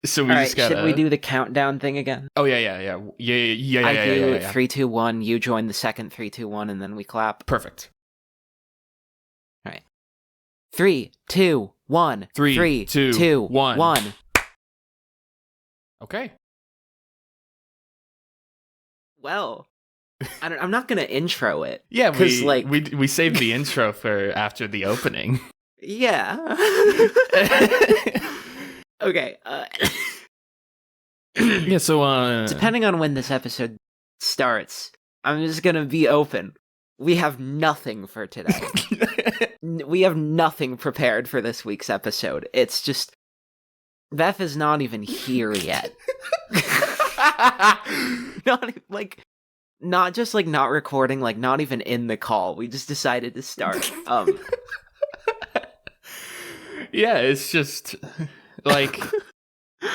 So we All just right, gotta... should we do the countdown thing again? Oh, yeah. I do 3, 2, 1, you join the second 3, 2, 1, and then we clap. Perfect. All right. 3, 2, 1. 3, 2, 1. Okay. Well, I'm not gonna intro it. Yeah, because we saved the intro for after the opening. Yeah. Okay. Yeah. So depending on when this episode starts, I'm just gonna be open. We have nothing for today. We have nothing prepared for this week's episode. It's just Beth is not even here yet. Not just not recording, not even in the call. We just decided to start. Yeah, it's just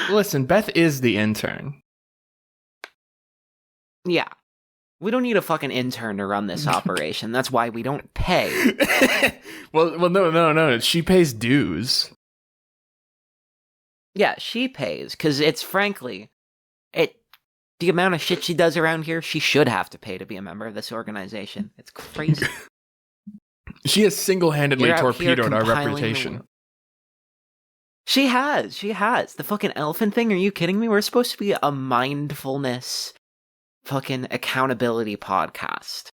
listen, Beth is the intern. Yeah. We don't need a fucking intern to run this operation. That's why we don't pay. Well, no. She pays dues. Yeah, she pays, because it's frankly, the amount of shit she does around here, she should have to pay to be a member of this organization. It's crazy. She has single-handedly torpedoed our reputation. She has. The fucking elephant thing, are you kidding me? We're supposed to be a mindfulness fucking accountability podcast.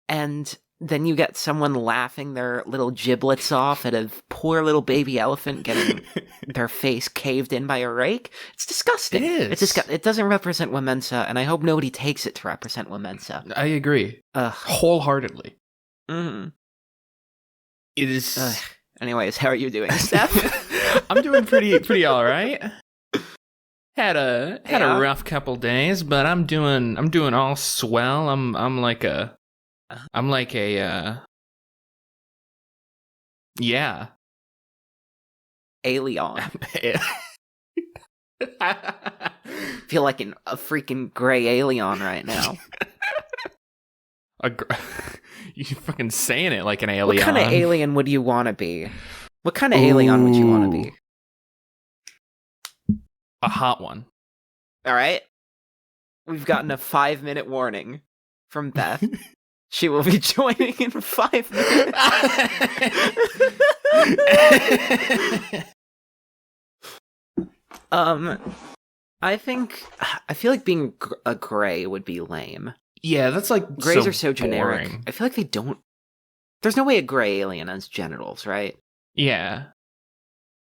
And then you get someone laughing their little giblets off at a poor little baby elephant getting their face caved in by a rake. It's disgusting. It is. It doesn't represent WoMENSA, and I hope nobody takes it to represent WoMENSA. I agree. Wholeheartedly. Mm-hmm. It is... Anyways, how are you doing, Steph? I'm doing pretty all right. Had a rough couple days, but I'm doing all swell. I'm like a yeah. Alien. Feel like a freaking gray alien right now. You fucking saying it like an alien. What kind of alien would you want to be? What kind of alien would you want to be? A hot one. All right. We've gotten a 5-minute warning from Beth. She will be joining in 5 minutes. I feel like being a gray would be lame. Yeah, that's grays are so generic. Boring. I feel like they don't. There's no way a gray alien has genitals, right? Yeah.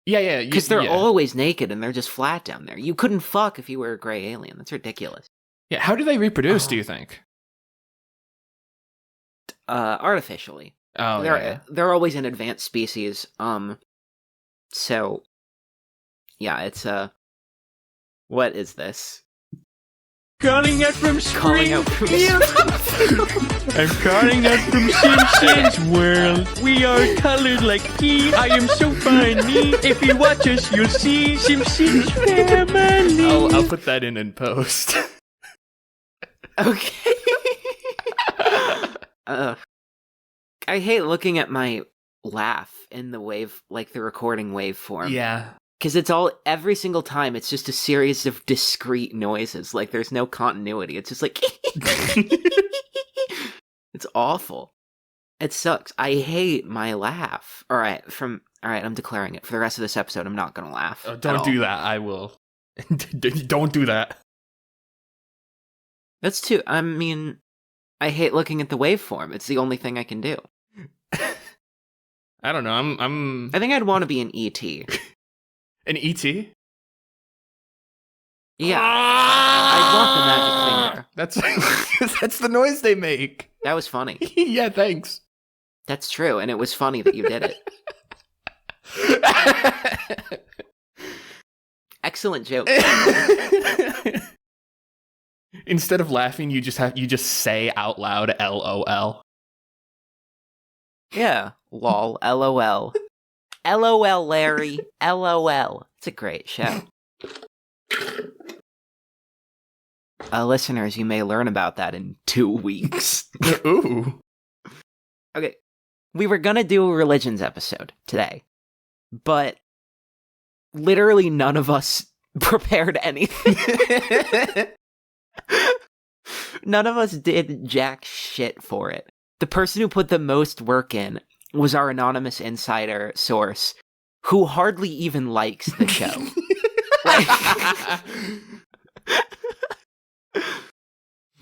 Yeah. Because they're always naked and they're just flat down there. You couldn't fuck if you were a gray alien. That's ridiculous. Yeah, how do they reproduce, do you think? Artificially. Oh, they're always an advanced species. So, yeah, it's what is this? Calling out from Springfield. I'm calling out from Simpsons World. We are colored like tea. I am so funny. If you watch us, you'll see Simpsons family. I'll put that in post. Okay. I hate looking at my laugh in the wave, the recording waveform. Yeah. Because every single time, it's just a series of discrete noises. There's no continuity. It's just it's awful. It sucks. I hate my laugh. All right, I'm declaring it. For the rest of this episode, I'm not gonna laugh. Oh, don't do that. I will. Don't do that. That's too. I mean, I hate looking at the waveform. It's the only thing I can do. I don't know. I think I'd want to be an ET. An ET? Yeah. I'd want the magic finger. That's the noise they make. That was funny. Yeah, thanks. That's true, and it was funny that you did it. Excellent joke. Instead of laughing, you just say out loud LOL. Yeah. Lol. LOL. LOL, Larry. LOL. It's a great show. Listeners, you may learn about that in 2 weeks. Ooh. Okay. We were gonna do a religions episode today, but literally none of us prepared anything. None of us did jack shit for it. The person who put the most work in was our anonymous insider source, who hardly even likes the show.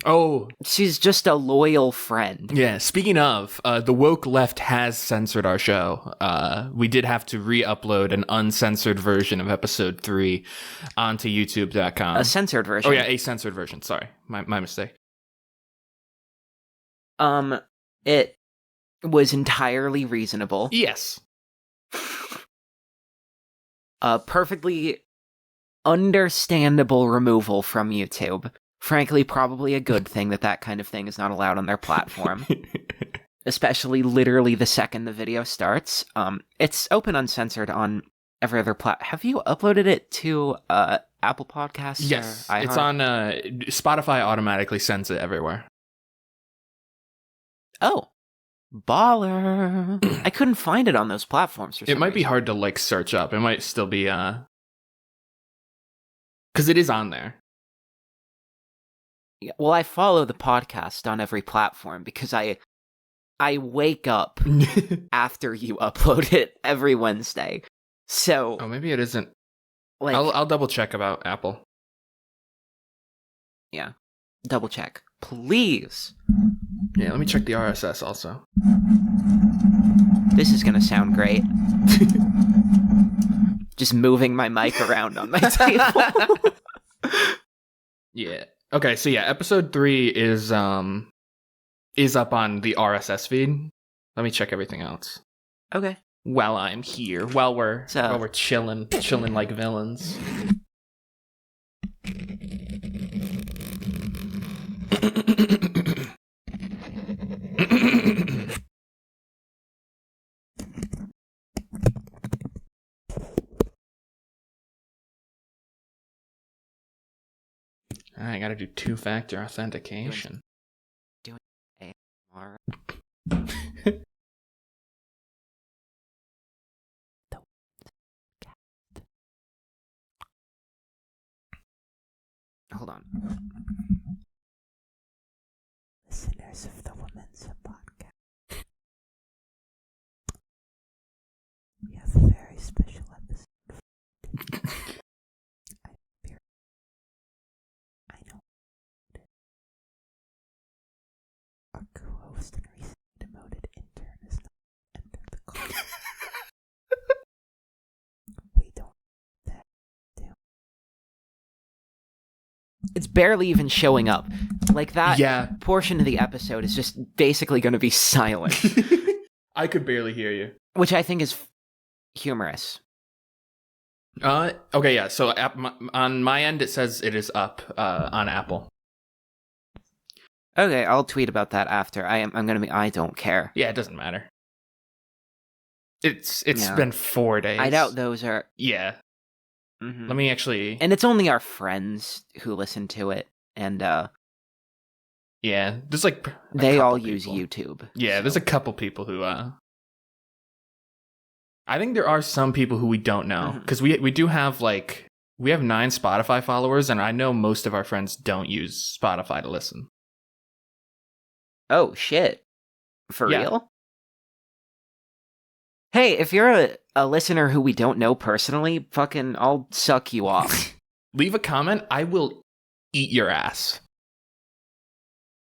Oh, she's just a loyal friend. Yeah, speaking of, the woke left has censored our show. We did have to re-upload an uncensored version of episode 3 onto youtube.com. A censored version? Oh yeah, a censored version. Sorry, my mistake. It was entirely reasonable. Yes. A perfectly understandable removal from YouTube. Frankly, probably a good thing that kind of thing is not allowed on their platform. Especially literally the second the video starts. It's open uncensored on every other Have you uploaded it to Apple Podcasts? Yes, or it's on Spotify. Automatically sends it everywhere. Oh, baller! I couldn't find it on those platforms. It might be hard to search up. It might still be because it is on there. Yeah, well, I follow the podcast on every platform because I wake up after you upload it every Wednesday. So maybe it isn't. I'll double check about Apple. Yeah, double check, please. Yeah, let me check the RSS also. This is gonna sound great. Just moving my mic around on my table. Yeah. Okay, so yeah, episode 3 is up on the RSS feed. Let me check everything else. Okay. While I'm here, while we're chilling like villains. I gotta do 2-factor authentication. Doing ASMR. Hold on. Listeners of the WoMENSA Podcast, we have a very special episode. I know. Our co-host and recently demoted intern has not entered the call. We don't that down. It's barely even showing up. Like that portion of the episode is just basically going to be silent. I could barely hear you. Which I think is humorous. Okay, yeah. So on my end, it says it is up on Apple. Okay, I'll tweet about that after. I'm gonna be. I don't care. Yeah, it doesn't matter. It's been 4 days. I doubt those are. Yeah. Mm-hmm. Let me actually. And it's only our friends who listen to it, and yeah, there's they all use YouTube. Yeah, so. There's a couple people who I think there are some people who we don't know because we do have we have 9 Spotify followers, and I know most of our friends don't use Spotify to listen. Oh shit! For real? Hey, if you're a listener who we don't know personally, fucking, I'll suck you off. Leave a comment. I will eat your ass.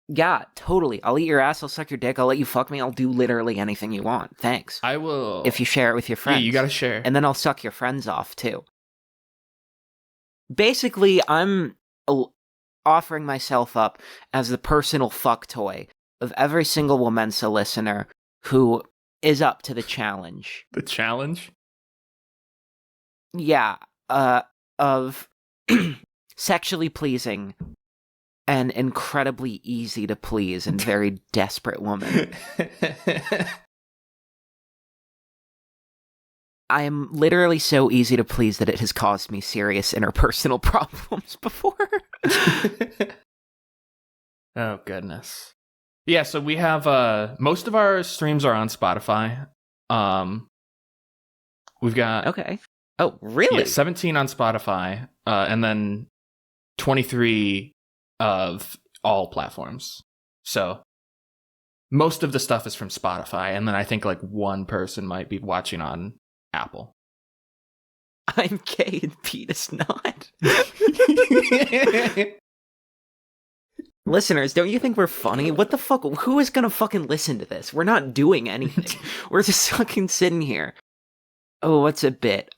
Yeah, totally. I'll eat your ass, I'll suck your dick, I'll let you fuck me, I'll do literally anything you want. Thanks. I will. If you share it with your friends. Yeah, you gotta share. And then I'll suck your friends off, too. Basically, I'm offering myself up as the personal fuck toy of every single WoMENSA listener who is up to the challenge. The challenge? Yeah, of sexually pleasing an incredibly easy to please and very desperate woman. I am literally so easy to please that it has caused me serious interpersonal problems before. Oh, goodness. Yeah, so we have most of our streams are on Spotify. We've got okay. Oh, really? Yeah, 17 on Spotify, and then 23 of all platforms. So most of the stuff is from Spotify, and then I think like one person might be watching on Apple. I'm gay and Pete is not. Listeners, don't you think we're funny? What the fuck? Who is gonna fucking listen to this? We're not doing anything. We're just fucking sitting here. Oh, what's a bit?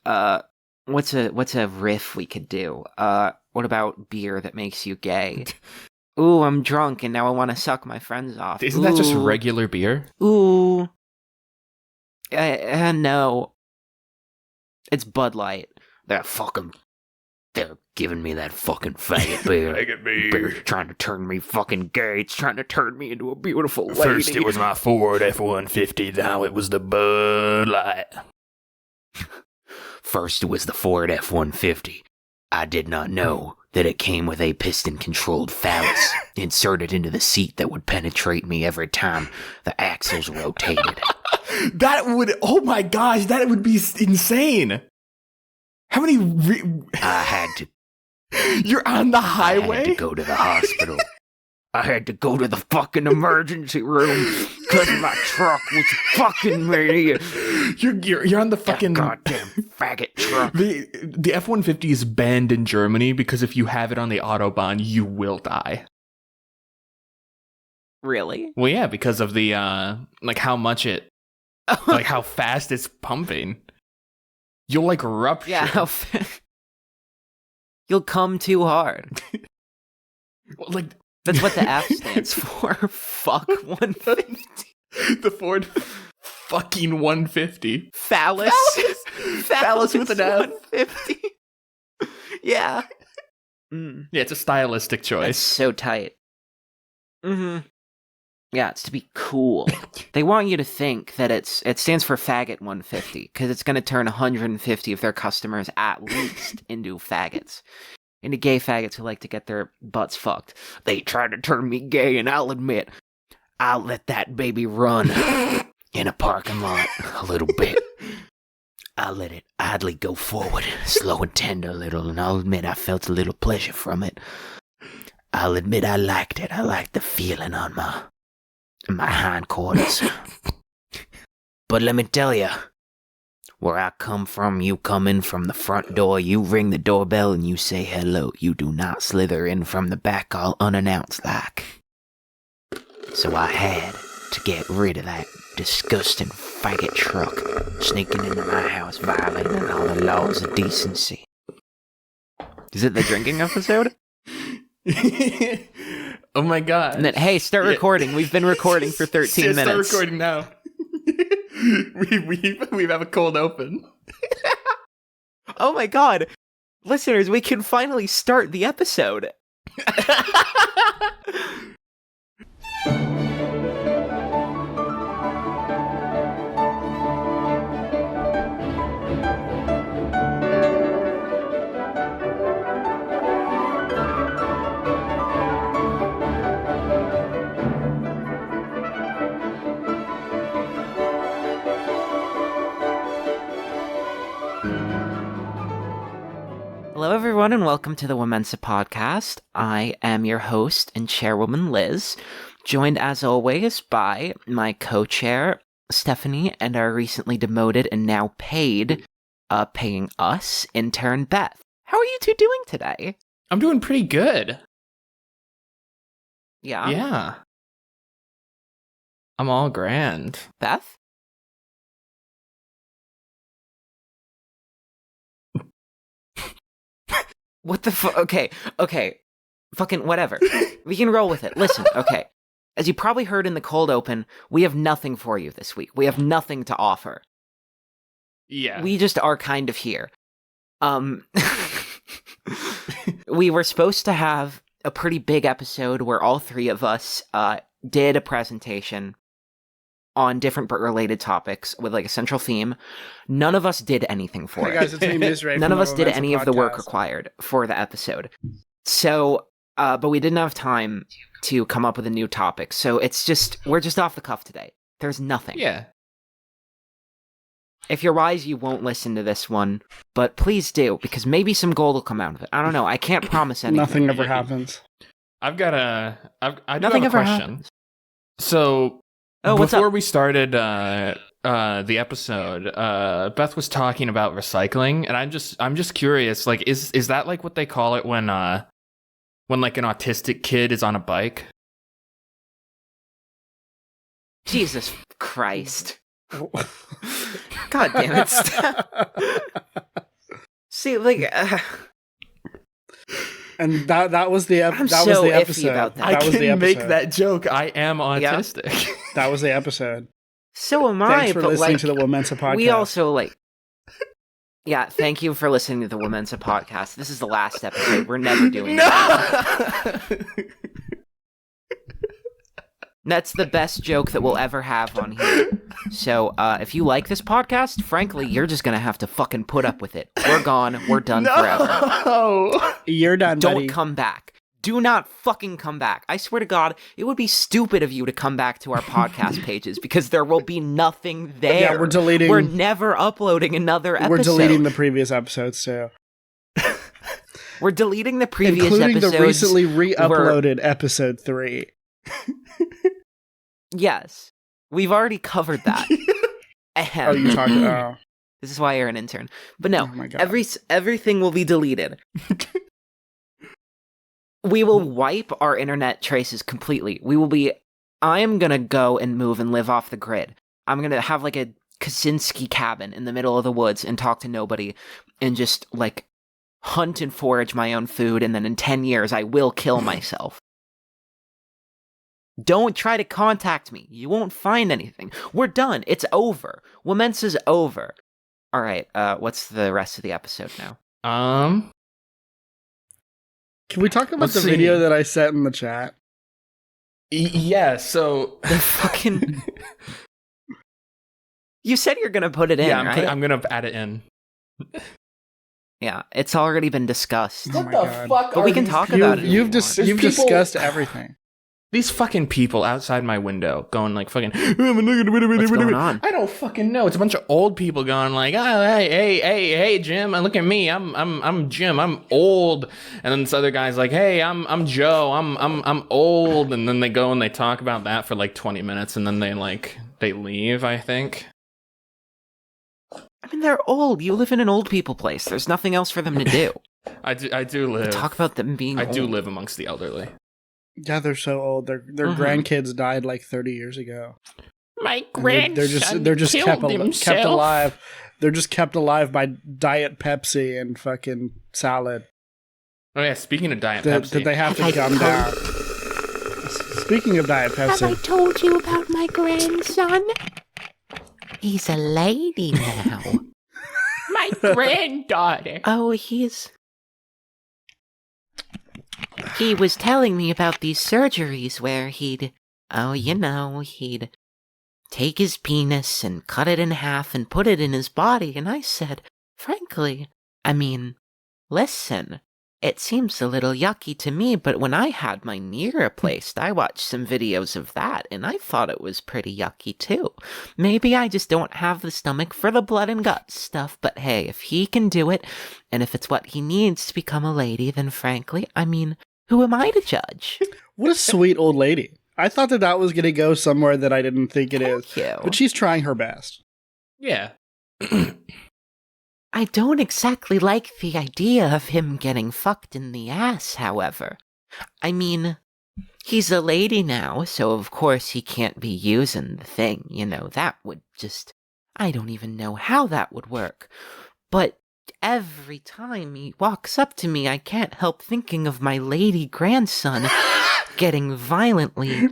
What's a riff we could do? What about beer that makes you gay? Ooh, I'm drunk and now I want to suck my friends off. Isn't that just regular beer? Ooh. No. It's Bud Light. They're giving me that fucking faggot beer. Faggot beer. Beer's trying to turn me fucking gay. It's trying to turn me into a beautiful lady. First it was my Ford F-150, now it was the Bud Light. First it was the Ford F-150. I did not know that it came with a piston-controlled phallus inserted into the seat that would penetrate me every time the axles rotated. That would, oh my gosh, that would be insane. How many... I had to... You're on the highway? I had to go to the hospital. I had to go to the fucking emergency room because my truck was fucking me. You're on the fucking... goddamn faggot truck. The F-150 is banned in Germany because if you have it on the Autobahn, you will die. Really? Well, yeah, because of the, like, how much it... like, how fast it's pumping. You'll, like, rupture. Yeah, you'll come too hard. Well, like... That's what the F stands for. Fuck 150. The Ford fucking 150. Phallus. Phallus with an F. 150. Yeah. Yeah, it's a stylistic choice. That's so tight. Mm-hmm. Yeah, it's to be cool. They want you to think that it stands for faggot 150 because it's going to turn 150 of their customers at least into faggots. Into gay faggots who like to get their butts fucked. They tried to turn me gay, and I'll admit, I'll let that baby run in a parking lot a little bit. I'll let it idly go forward, slow and tender a little, and I'll admit I felt a little pleasure from it. I'll admit I liked it. I liked the feeling on my hindquarters. But let me tell you, where I come from, you come in from the front door, you ring the doorbell, and you say hello. You do not slither in from the back all unannounced like. So I had to get rid of that disgusting faggot truck sneaking into my house, violating all the laws of decency. Is it the drinking episode? Oh my god. And then, hey, start recording. We've been recording for 13 minutes. Start recording now. we have a cold open. Oh my god. Listeners, we can finally start the episode. Hello, everyone, and welcome to the WoMENSA Podcast. I am your host and chairwoman, Liz, joined as always by my co-chair, Stephanie, and our recently demoted and now paying us, intern, Beth. How are you two doing today? I'm doing pretty good. Yeah? Yeah. I'm all grand. Beth? What the fuck? Okay. Fucking whatever. We can roll with it. Listen, okay. As you probably heard in the cold open, we have nothing for you this week. We have nothing to offer. Yeah. We just are kind of here. We were supposed to have a pretty big episode where all three of us did a presentation on different but related topics with like a central theme. None of us did anything for it. Hey guys, it's me, Ms. Ray. None of us did WoMENSA any of the work Podcast. required for the episode. So, but we didn't have time to come up with a new topic. So we're just off the cuff today. There's nothing. Yeah. If you're wise, you won't listen to this one, but please do, because maybe some gold will come out of it. I don't know. I can't promise anything. Nothing ever happens. I do have a Nothing ever question. happens. So, what's before up? we started the episode, Beth was talking about recycling, and I'm just curious, like, is that like what they call it when like an autistic kid is on a bike? Jesus Christ. God damn it. Stop. See, like... And that was the I'm that so was the iffy episode. about that. I That was the can make episode. that joke. I am autistic. That was the episode. So am Thanks I, for but listening like... to the WoMENSA podcast. We also, like... Yeah, thank you for listening to the WoMENSA podcast. This is the last episode. We're never doing that. That's the best joke that we'll ever have on here. So, if you like this podcast, frankly, you're just gonna have to fucking put up with it. We're gone. We're done forever. You're done, Don't buddy. come back. Do not fucking come back. I swear to God, it would be stupid of you to come back to our podcast pages because there will be nothing there. Yeah, we're deleting. We're never uploading another episode. We're deleting the previous episodes too, We're deleting the previous including episodes. the recently re-uploaded episode 3. Yes, we've already covered that. Oh, you talked. Oh, This is why you're an intern. But no, Oh my God. everything will be deleted. We will wipe our internet traces completely. I am gonna go and move and live off the grid. I'm gonna have like a Kaczynski cabin in the middle of the woods and talk to nobody and just like hunt and forage my own food, and then in 10 years I will kill myself. Don't try to contact me. You won't find anything. We're done. It's over. WoMENSA's over. All right, what's the rest of the episode now? can we talk about Let's the see. video that I sent in the chat? Yeah, so The fucking... You said you're gonna put it in, yeah, right? I'm gonna add it in. Yeah, it's already been discussed. Oh my God. But we can talk about it. if You've you just want. you've people- discussed everything. These fucking people outside my window going like fucking. What's going on? I don't fucking know. It's a bunch of old people going like, oh, hey, Jim, look at me. I'm Jim. I'm old. And then this other guy's like, hey, I'm Joe. I'm old. And then they go and they talk about that for like 20 minutes, and then they leave. I think. I mean, they're old. You live in an old people place. There's nothing else for them to do. I do live. Talk about them being I do old. live amongst the elderly. Yeah, they're so old. Their grandkids died like 30 years ago. My And they're just kept alive. They're just kept alive by Diet Pepsi and fucking salad. Oh yeah, speaking of Diet Did Pepsi, they have to dumb down? Speaking of Diet Have I Pepsi, told you about my grandson? He's a lady now. my granddaughter. Oh, he was telling me about these surgeries where he'd take his penis and cut it in half and put it in his body, and I said, frankly, I mean, listen, it seems a little yucky to me, but when I had my knee replaced, I watched some videos of that, and I thought it was pretty yucky too. Maybe I just don't have the stomach for the blood and guts stuff, but hey, if he can do it, and if it's what he needs to become a lady, then frankly, I mean, who am I to judge? what a sweet old lady. I thought that was going to go somewhere that I didn't think it is. Thank you. But she's trying her best. Yeah. I don't exactly like the idea of him getting fucked in the ass, however. I mean, he's a lady now, so of course he can't be using the thing, that would just... I don't even know how that would work. But every time he walks up to me, I can't help thinking of my lady grandson getting violently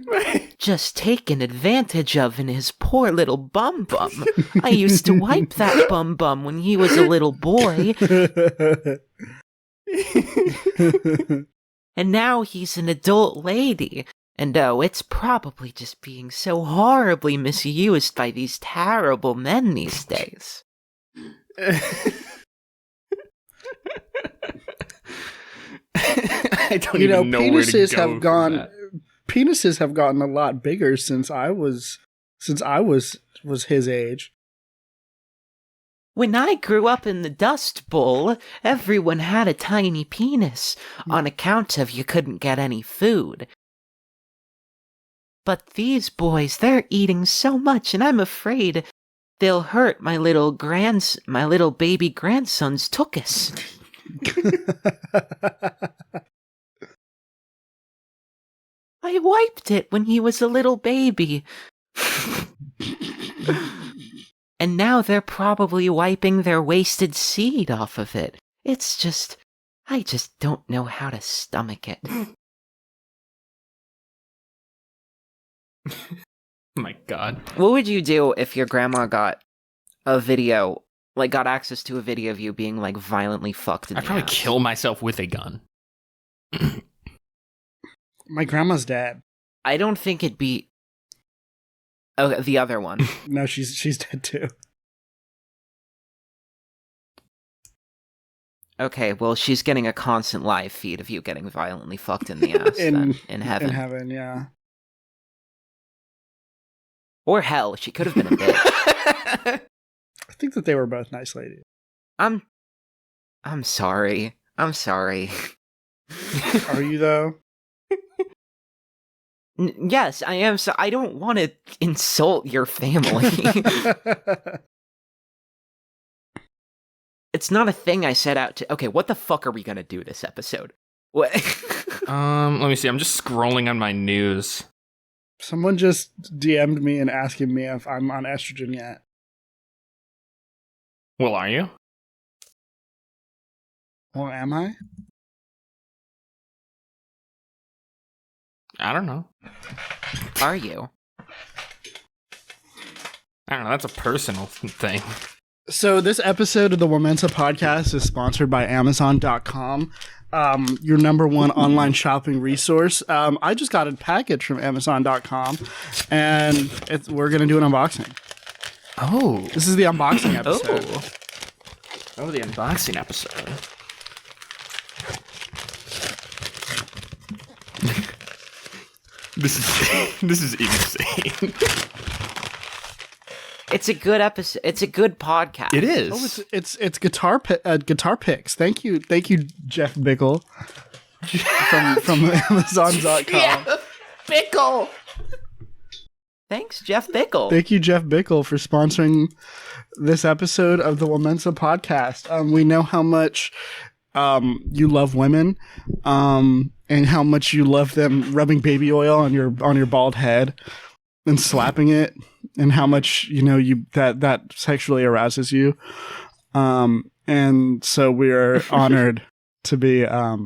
just taken advantage of in his poor little bum-bum. I used to wipe that bum-bum when he was a little boy, and now he's an adult lady. And oh, it's probably just being so horribly misused by these terrible men these days. I don't even know where to penises go have from gone. that. Penises have gotten a lot bigger since I was his age. When I grew up in the Dust Bowl, everyone had a tiny penis on account of you couldn't get any food. But these boys, they're eating so much, and I'm afraid they'll hurt my little baby grandson's tuchus. I wiped it when he was a little baby. And now they're probably wiping their wasted seed off of it. I just don't know how to stomach it. Oh my God. What would you do if your grandma got a video, like got access to a video of you being like violently fucked in I'd the probably ass? kill myself with a gun. My grandma's dead. I don't think it'd be... Oh, the other one. No, she's dead too. Okay, well, she's getting a constant live feed of you getting violently fucked in the ass in heaven. In heaven, yeah. Or hell. She could have been a bitch. I think that they were both nice ladies. I'm sorry. I'm sorry. Are you though? Yes, I am. So I don't want to insult your family. It's not a thing I set out to. Okay, what the fuck are we gonna do this episode? What? Let me see. I'm just scrolling on my news. Someone just DM'd me and asking me if I'm on estrogen yet. Well, are you? Well, am I? I don't know. Are you? I don't know. That's a personal thing. So this episode of the WoMENSA Podcast is sponsored by Amazon.com, your number one online shopping resource. I just got a package from Amazon.com, and we're going to do an unboxing. Oh. This is the unboxing episode. Oh, the unboxing episode. This is insane. It's a good episode. It's a good podcast. It is. Oh, it's guitar picks. Thank you, Jeff Bickle from Amazon.com. Bickle. Thanks, Jeff Bickle. Thank you, Jeff Bickle, for sponsoring this episode of the WoMENSA Podcast. We know how much you love women, and how much you love them rubbing baby oil on your bald head and slapping it, and how much that sexually arouses you. And so we're honored to be a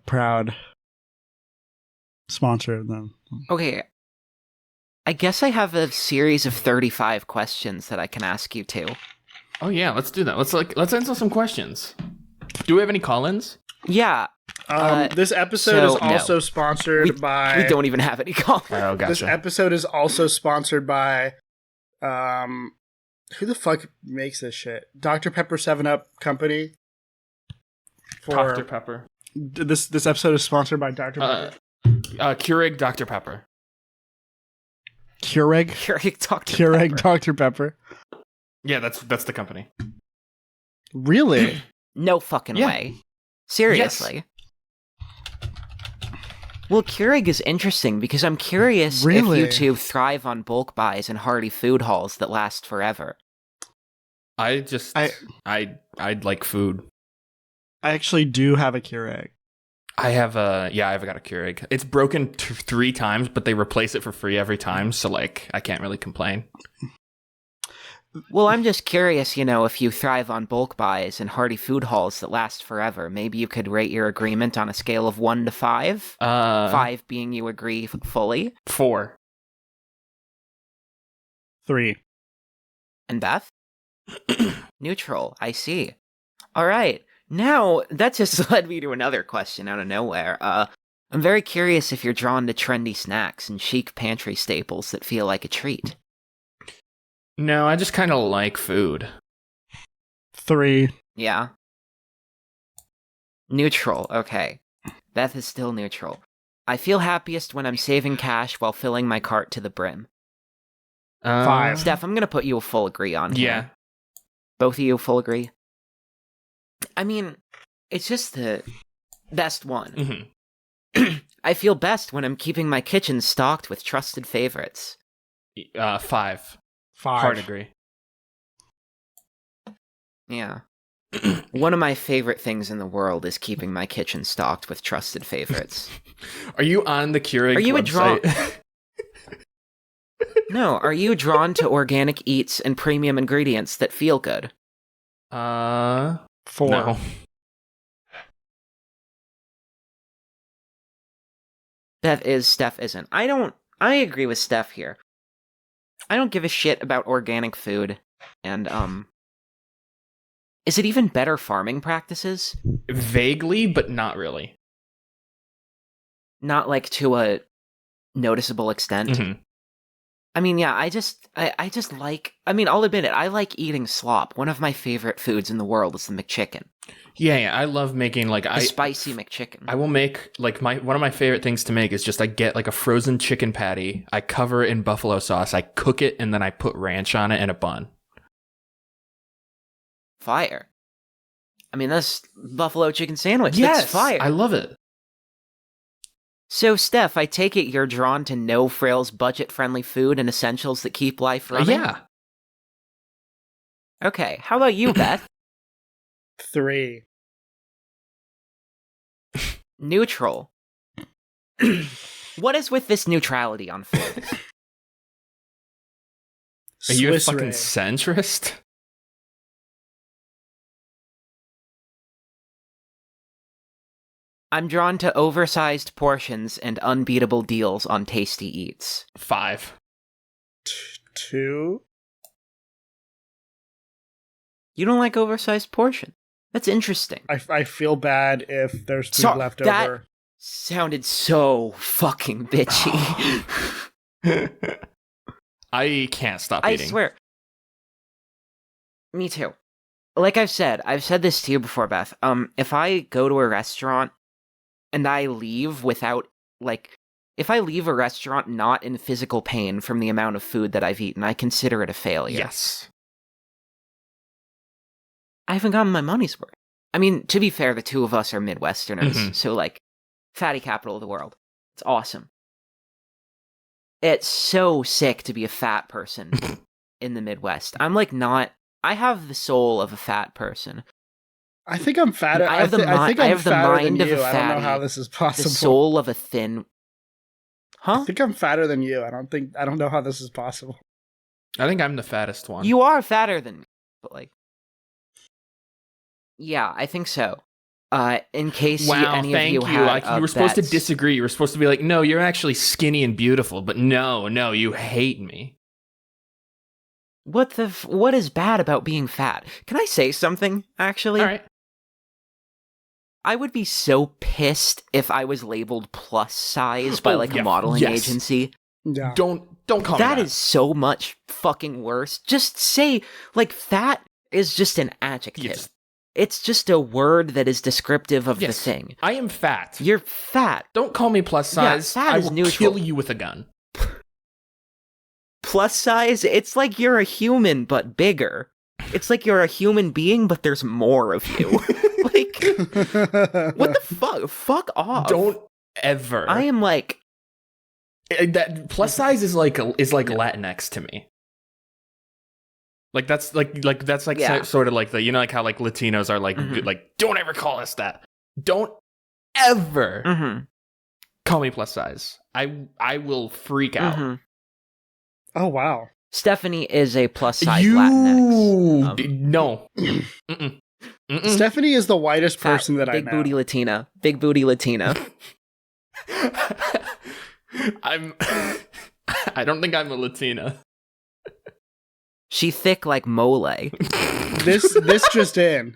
proud sponsor of them. Okay. I guess I have a series of 35 questions that I can ask you too. Oh yeah, let's do that. Let's answer some questions. Do we have any call-ins? Yeah. This episode is no. also sponsored by... We don't even have any call. Oh, gotcha. This episode is also sponsored by... who the fuck makes this shit? Dr. Pepper 7-Up Company. Dr. Pepper. This episode is sponsored by Dr. Pepper. Keurig Dr. Pepper. Keurig? Keurig Dr. Pepper. Yeah, that's the company. Really? No fucking way. Seriously. Yes. Well, Keurig is interesting because I'm curious if you two thrive on bulk buys and hearty food hauls that last forever. I'd like food. I actually do have a Keurig. I've got a Keurig. It's broken 3 times, but they replace it for free every time, so I can't really complain. Well, I'm just curious, if you thrive on bulk buys and hearty food hauls that last forever, maybe you could rate your agreement on a scale of 1 to 5? 5 being you agree fully. 4. 3. And Beth? Neutral, I see. All right. Now, that just led me to another question out of nowhere. I'm very curious if you're drawn to trendy snacks and chic pantry staples that feel like a treat. No, I just kind of like food. 3. Yeah. Neutral, okay. Beth is still neutral. I feel happiest when I'm saving cash while filling my cart to the brim. 5. Steph, I'm gonna put you a full agree on here. Yeah. Both of you full agree? I mean, it's just the best one. Mm-hmm. I feel best when I'm keeping my kitchen stocked with trusted favorites. 5. 5. Hard agree. Yeah. One of my favorite things in the world is keeping my kitchen stocked with trusted favorites. Are you on the Keurig Are you website? No, are you drawn to organic eats and premium ingredients that feel good? 4. No. Steph isn't. I agree with Steph here. I don't give a shit about organic food. And, is it even better farming practices? Vaguely, but not really. Not like to a noticeable extent. Mm-hmm. I mean, yeah, I just like, I mean, I'll admit it, I like eating slop. One of my favorite foods in the world is the McChicken. Yeah, I love making like A spicy McChicken. I will make like one of my favorite things to make is just I get like a frozen chicken patty, I cover it in buffalo sauce, I cook it, and then I put ranch on it in a bun. Fire. I mean, that's buffalo chicken sandwich. Yes, That's fire. I love it. So, Steph, I take it you're drawn to no frills, budget-friendly food and essentials that keep life running? Yeah. Okay, how about you, Beth? 3. Neutral. What is with this neutrality on food? Are you a Swiss fucking Ray. centrist? I'm drawn to oversized portions and unbeatable deals on tasty eats. 5. 2. You don't like oversized portion? That's interesting. I feel bad if there's food So- left that- over. Sounded so fucking bitchy. I can't stop I eating. swear. Me too. Like I've said this to you before, Beth. If I go to a restaurant and I leave without, like, if I leave a restaurant not in physical pain from the amount of food that I've eaten, I consider it a failure. Yes. I haven't gotten my money's worth. I mean, to be fair, the two of us are Midwesterners, Mhm. so, like, fatty capital of the world. It's awesome. It's so sick to be a fat person in the Midwest. I'm, like, not... I have the soul of a fat person. I think I'm fatter. I have the I think I I'm have the fatter than mind of you. a I don't know fatty, how this is The possible. soul of a thin... Huh? I think I'm fatter than you. I don't know how this is possible. I think I'm the fattest one. You are fatter than me, but, like... Yeah, I think so. In case Wow, any thank of you you. had Like, you were supposed to bets. disagree. You were supposed to be like, no, you're actually skinny and beautiful. But no, you hate me. What is bad about being fat? Can I say something, actually? All right. I would be so pissed if I was labeled plus size by, Oh, like, yeah. a modeling Yes. agency. Yeah. Don't call me That that. is so much fucking worse. Just say, like, fat is just an adjective. Yes. It's just a word that is descriptive of Yes. the thing. I am fat. You're fat. Don't call me plus Yeah, size. fat I is will neutral. kill you with a gun. Plus size, it's like you're a human, but bigger. It's like you're a human being, but there's more of you. Like, what the fuck? Fuck off. Don't ever. I am like... That plus size is like Latinx to me. Like that's like Yeah. sort of like the, you know, like how like Latinos are like Mhm. like, don't ever call us that. Don't ever Mhm. call me plus size. I will freak out. Mhm. Oh wow. Stephanie is a plus size You Latinx. no. Mm-mm. Mm-mm. Stephanie is the whitest Fat, person that I big know. booty Latina. Big booty Latina. I don't think I'm a Latina. She thick like mole. This just in.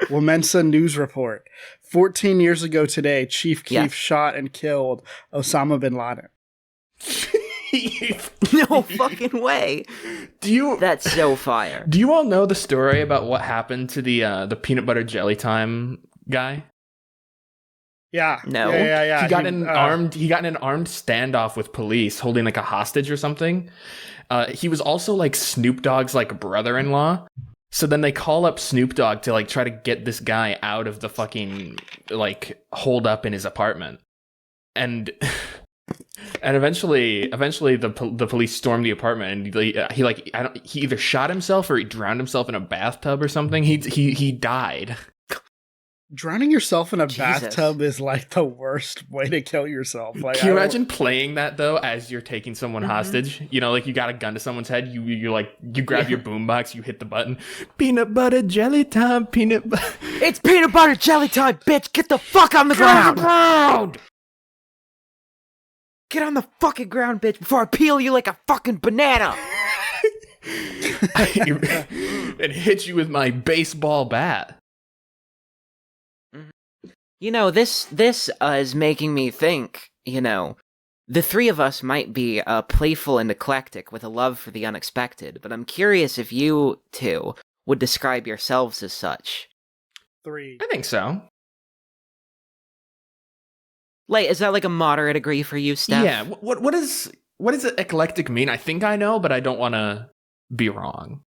WoMENSA news report. 14 years ago today, Chief Keef Yes. shot and killed Osama bin Laden. No fucking way. Do you That's so fire. Do you all know the story about what happened to the peanut butter jelly time guy? Yeah. No. Yeah. He got in an armed standoff with police holding like a hostage or something. He was also like Snoop Dogg's like brother-in-law. So then they call up Snoop Dogg to like try to get this guy out of the fucking like hold up in his apartment. And eventually the police stormed the apartment, and he either shot himself or he drowned himself in a bathtub or something. He died. Drowning yourself in a Jesus. bathtub is like the worst way to kill yourself. Like, Can you imagine playing that though as you're taking someone hostage? You know, like you got a gun to someone's head. You grab your boombox, you hit the button. Peanut butter jelly time, peanut butter. It's peanut butter jelly time, bitch! Get the fuck on the ground! Get on the fucking ground, bitch, before I peel you like a fucking banana! And hit you with my baseball bat. You know, this is making me think, you know, the three of us might be playful and eclectic with a love for the unexpected, but I'm curious if you two would describe yourselves as such. 3. I think so. Like, is that like a moderate degree for you, Steph? Yeah. What does eclectic mean? I think I know, but I don't want to be wrong.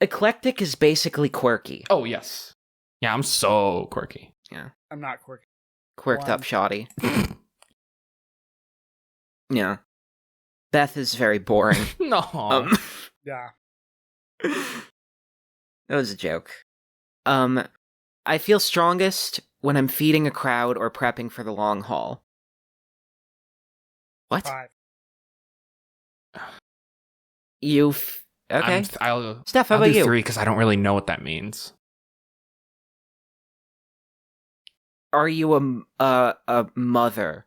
Eclectic is basically quirky. Oh yes. Yeah, I'm so quirky. Yeah. I'm not quirky. Quirked up One. shoddy. Yeah. Beth is very boring. No. Yeah. That was a joke. I feel strongest when I'm feeding a crowd or prepping for the long haul. What? 5. Okay. I'll Steph, how I'll about do you? 3 because I don't really know what that means. Are you a mother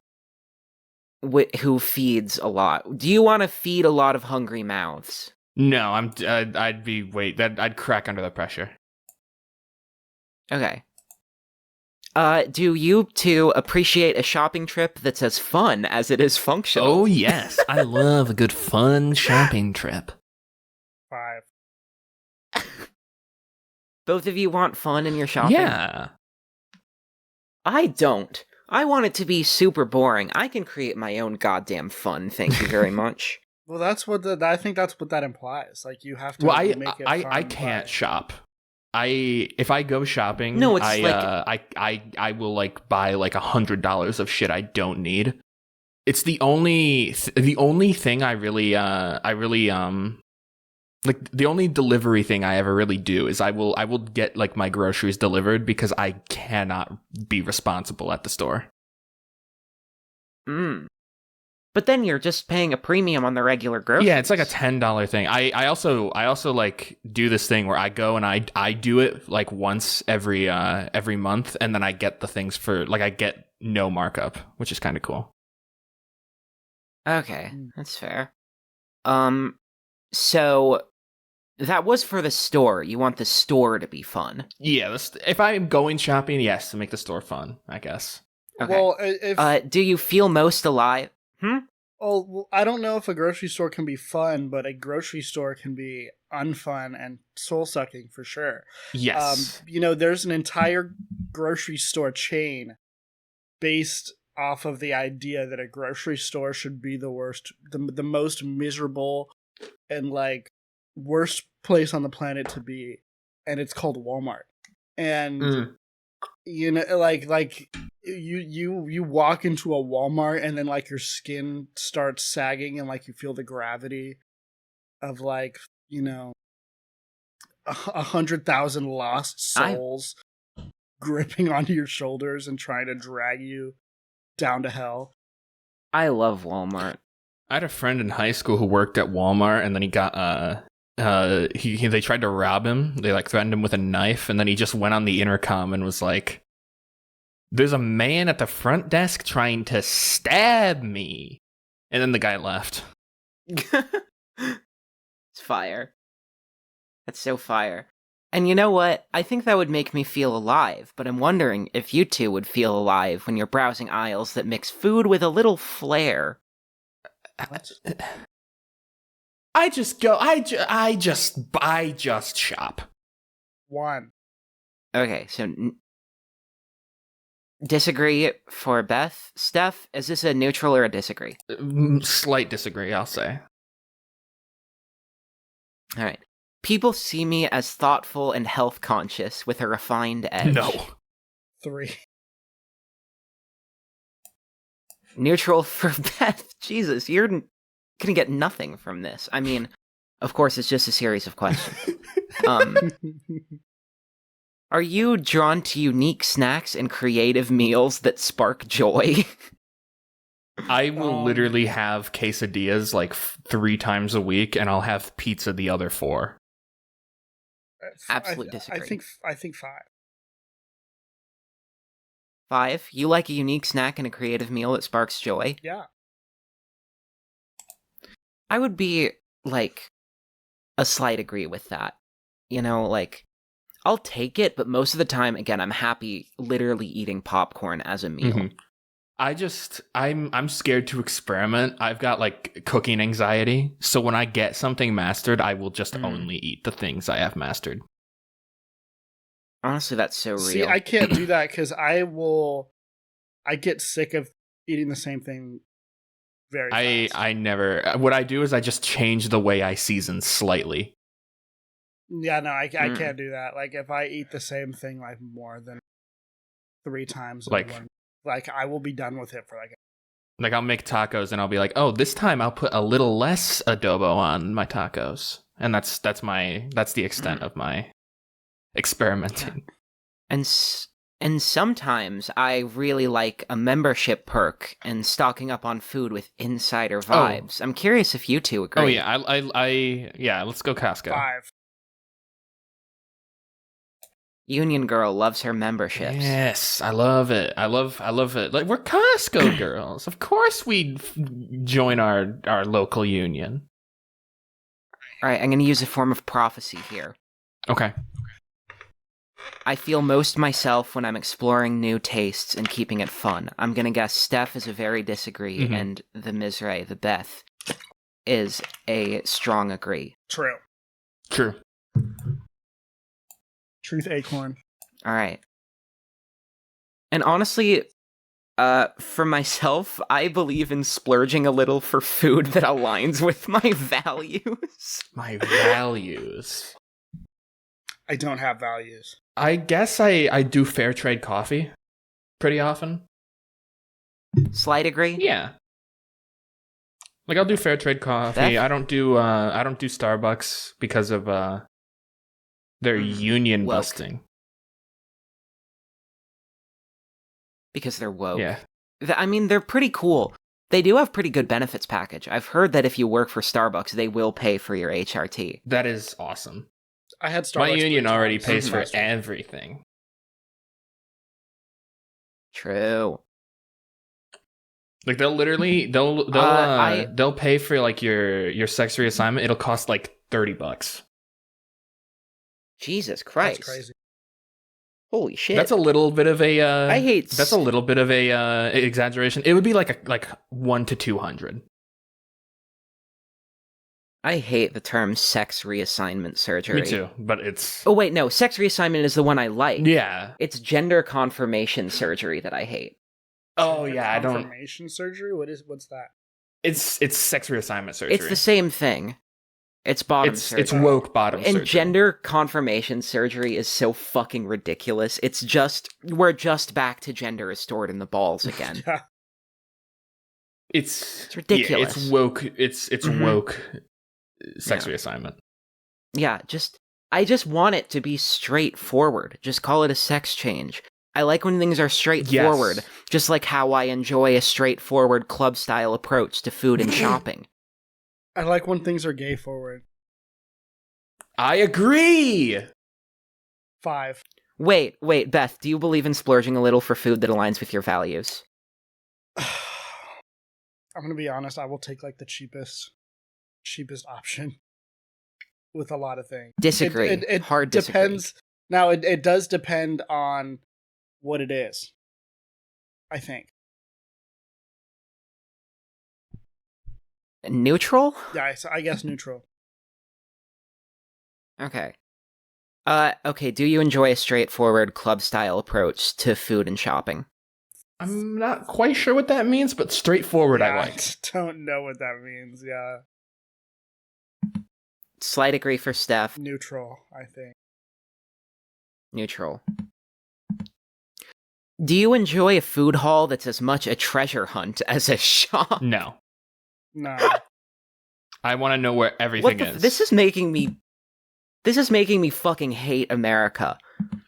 who feeds a lot? Do you want to feed a lot of hungry mouths? No, I'd crack under the pressure. Okay. Do you two appreciate a shopping trip that's as fun as it is functional? Oh yes, I love a good fun shopping trip. 5. Both of you want fun in your shopping? Yeah. I don't. I want it to be super boring. I can create my own goddamn fun, thank you very much. Well, I think that's what that implies. Like, you have to Well, make it fun. I can't shop. If I go shopping, No, it's I will like buy like $100 of shit I don't need. It's the only thing I really like, the only delivery thing I ever really do is I will get like my groceries delivered because I cannot be responsible at the store. But then you're just paying a premium on the regular groceries. Yeah, it's like a $10 thing. I also like do this thing where I go and I do it like once every month, and then I get the things for like I get no markup, which is kind of cool. Okay, that's fair. So that was for the store. You want the store to be fun. Yeah, if I'm going shopping, yes, to make the store fun, I guess. Okay. Well, if do you feel most alive? well, I don't know if a grocery store can be fun, but a grocery store can be unfun and soul-sucking for sure. Yes. You know, there's an entire grocery store chain based off of the idea that a grocery store should be the worst, the most miserable and like worst place on the planet to be, and it's called Walmart. And you know, like you walk into a Walmart and then like your skin starts sagging and like you feel the gravity of like, you know, 100,000 lost souls gripping onto your shoulders and trying to drag you down to hell. I love Walmart. I had a friend in high school who worked at Walmart, and then he got they tried to rob him. They like threatened him with a knife, and then he just went on the intercom and was like, "There's a man at the front desk trying to stab me." And then the guy left. It's fire. That's so fire. And you know what? I think that would make me feel alive, but I'm wondering if you two would feel alive when you're browsing aisles that mix food with a little flair. I just shop. 1. Okay, so Disagree for Beth. Steph, is this a neutral or a disagree? Slight disagree, I'll say. All right. People see me as thoughtful and health conscious with a refined edge. No. 3. Neutral for Beth. Jesus, you're gonna get nothing from this. I mean, of course, it's just a series of questions. Are you drawn to unique snacks and creative meals that spark joy? I will literally have quesadillas like 3 times a week, and I'll have pizza the other 4. Absolute disagree. I think 5. 5. You like a unique snack and a creative meal that sparks joy? Yeah. I would be, like, a slight agree with that. You know, like, I'll take it, but most of the time, again, I'm happy literally eating popcorn as a meal. Mm-hmm. I'm scared to experiment. I've got like cooking anxiety, so when I get something mastered, I will just only eat the things I have mastered. Honestly, that's so real. See, I can't do that because I get sick of eating the same thing very fast. I never. What I do is I just change the way I season slightly. Yeah, no, I can't do that. Like, if I eat the same thing like more than 3 times in one, like, I will be done with it for like I'll make tacos and I'll be like, oh, this time I'll put a little less adobo on my tacos, and that's the extent of my experimenting. Yeah. And sometimes I really like a membership perk and stocking up on food with insider vibes. I'm curious if you two agree. Oh yeah, yeah, let's go Costco. 5. Union girl loves her memberships. Yes, I love it. I love it. Like, we're Costco girls. Of course we'd join our local union. All right, I'm going to use a form of prophecy here. Okay. I feel most myself when I'm exploring new tastes and keeping it fun. I'm going to guess Steph is a very disagree, and the Mizrae, the Beth, is a strong agree. True. Truth acorn. All right. And honestly, for myself, I believe in splurging a little for food that aligns with my values. My values. I don't have values. I guess I do fair trade coffee pretty often. Slight agree? Yeah. Like, I'll do fair trade coffee. Beth? I don't do Starbucks because of their union woke. busting. Because they're woke. Yeah. I mean, they're pretty cool. They do have pretty good benefits package. I've heard that if you work for Starbucks, they will pay for your HRT. That is awesome. I had Starbucks. My union 3 already times pays for last week. everything. True. Like, they'll pay for like your sex reassignment. It'll cost like $30. Jesus Christ. That's crazy. Holy shit. That's a little bit of a I hate that's a little bit of a exaggeration. It would be like 1 to 200. I hate the term sex reassignment surgery. Me too, but it's Oh wait, no, sex reassignment is the one I like. yeah. It's gender confirmation surgery that I hate. Oh yeah, I don't. Confirmation surgery? What's that? It's sex reassignment surgery. It's the same thing. It's bottom surgery. It's woke bottom And surgery. gender confirmation surgery is so fucking ridiculous. It's just, we're just back to gender restored in the balls again. Yeah. It's ridiculous. Yeah, it's woke. It's woke sex Yeah. reassignment. Yeah, I just want it to be straightforward. Just call it a sex change. I like when things are straightforward, Yes. just like how I enjoy a straightforward club-style approach to food and shopping. I like when things are gay forward. I agree. 5. Wait, Beth, do you believe in splurging a little for food that aligns with your values? I'm gonna be honest. I will take like the cheapest option with a lot of things. Disagree. It Hard depends. disagree. Now it does depend on what it is. I think. Neutral? Yeah, I guess neutral. Okay. Okay, do you enjoy a straightforward club-style approach to food and shopping? I'm not quite sure what that means, but straightforward I like. just don't know what that means. Yeah. Slight agree for Steph. Neutral, I think. Neutral. Do you enjoy a food hall that's as much a treasure hunt as a shop? No. No. I want to know where everything is. This is making me fucking hate America.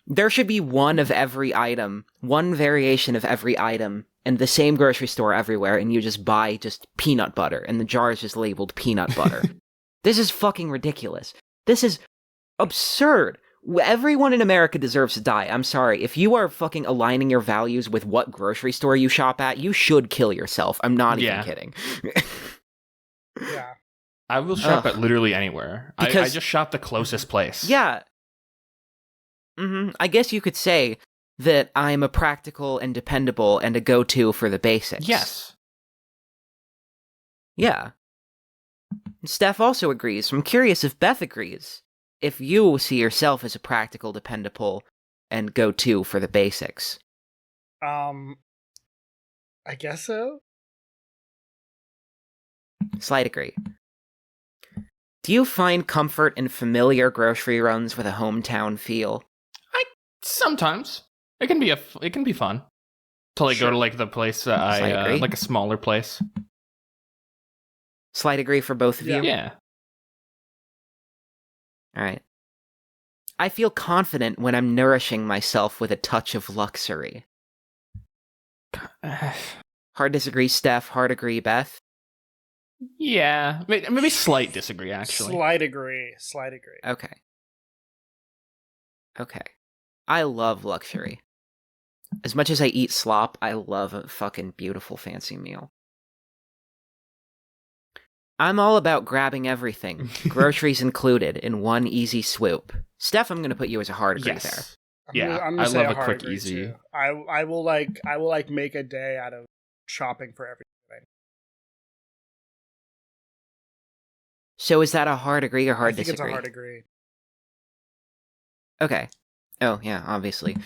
There should be one of every item, one variation of every item, in the same grocery store everywhere, and you just buy just peanut butter, and the jar is just labeled peanut butter. This is fucking ridiculous. This is absurd. Everyone in America deserves to die. I'm sorry. If you are fucking aligning your values with what grocery store you shop at, you should kill yourself. I'm not even kidding. Yeah. I will shop at literally anywhere. I just shop the closest place. Yeah. I guess you could say that I'm a practical and dependable and a go-to for the basics. Yes. Yeah. Steph also agrees. I'm curious if Beth agrees. If you see yourself as a practical, dependable, and go-to for the basics. I guess so. Slight agree. Do you find comfort in familiar grocery runs with a hometown feel? Sometimes it can be fun to like go to like the place that I like a smaller place. Slight agree for both of you. Yeah. All right. I feel confident when I'm nourishing myself with a touch of luxury. Hard disagree, Steph. Hard agree, Beth. Yeah, maybe slight disagree actually. Slight agree. Okay. I love luxury. As much as I eat slop, I love a fucking beautiful fancy meal. I'm all about grabbing everything, groceries included, in one easy swoop. Steph, I'm going to put you as a hard agree there. Yeah, I'm I gonna say love a hard quick agree, easy. too. I will like make a day out of shopping for everything. So is that a hard agree or hard I think disagree? It's a hard agree. Okay. Oh, yeah, obviously.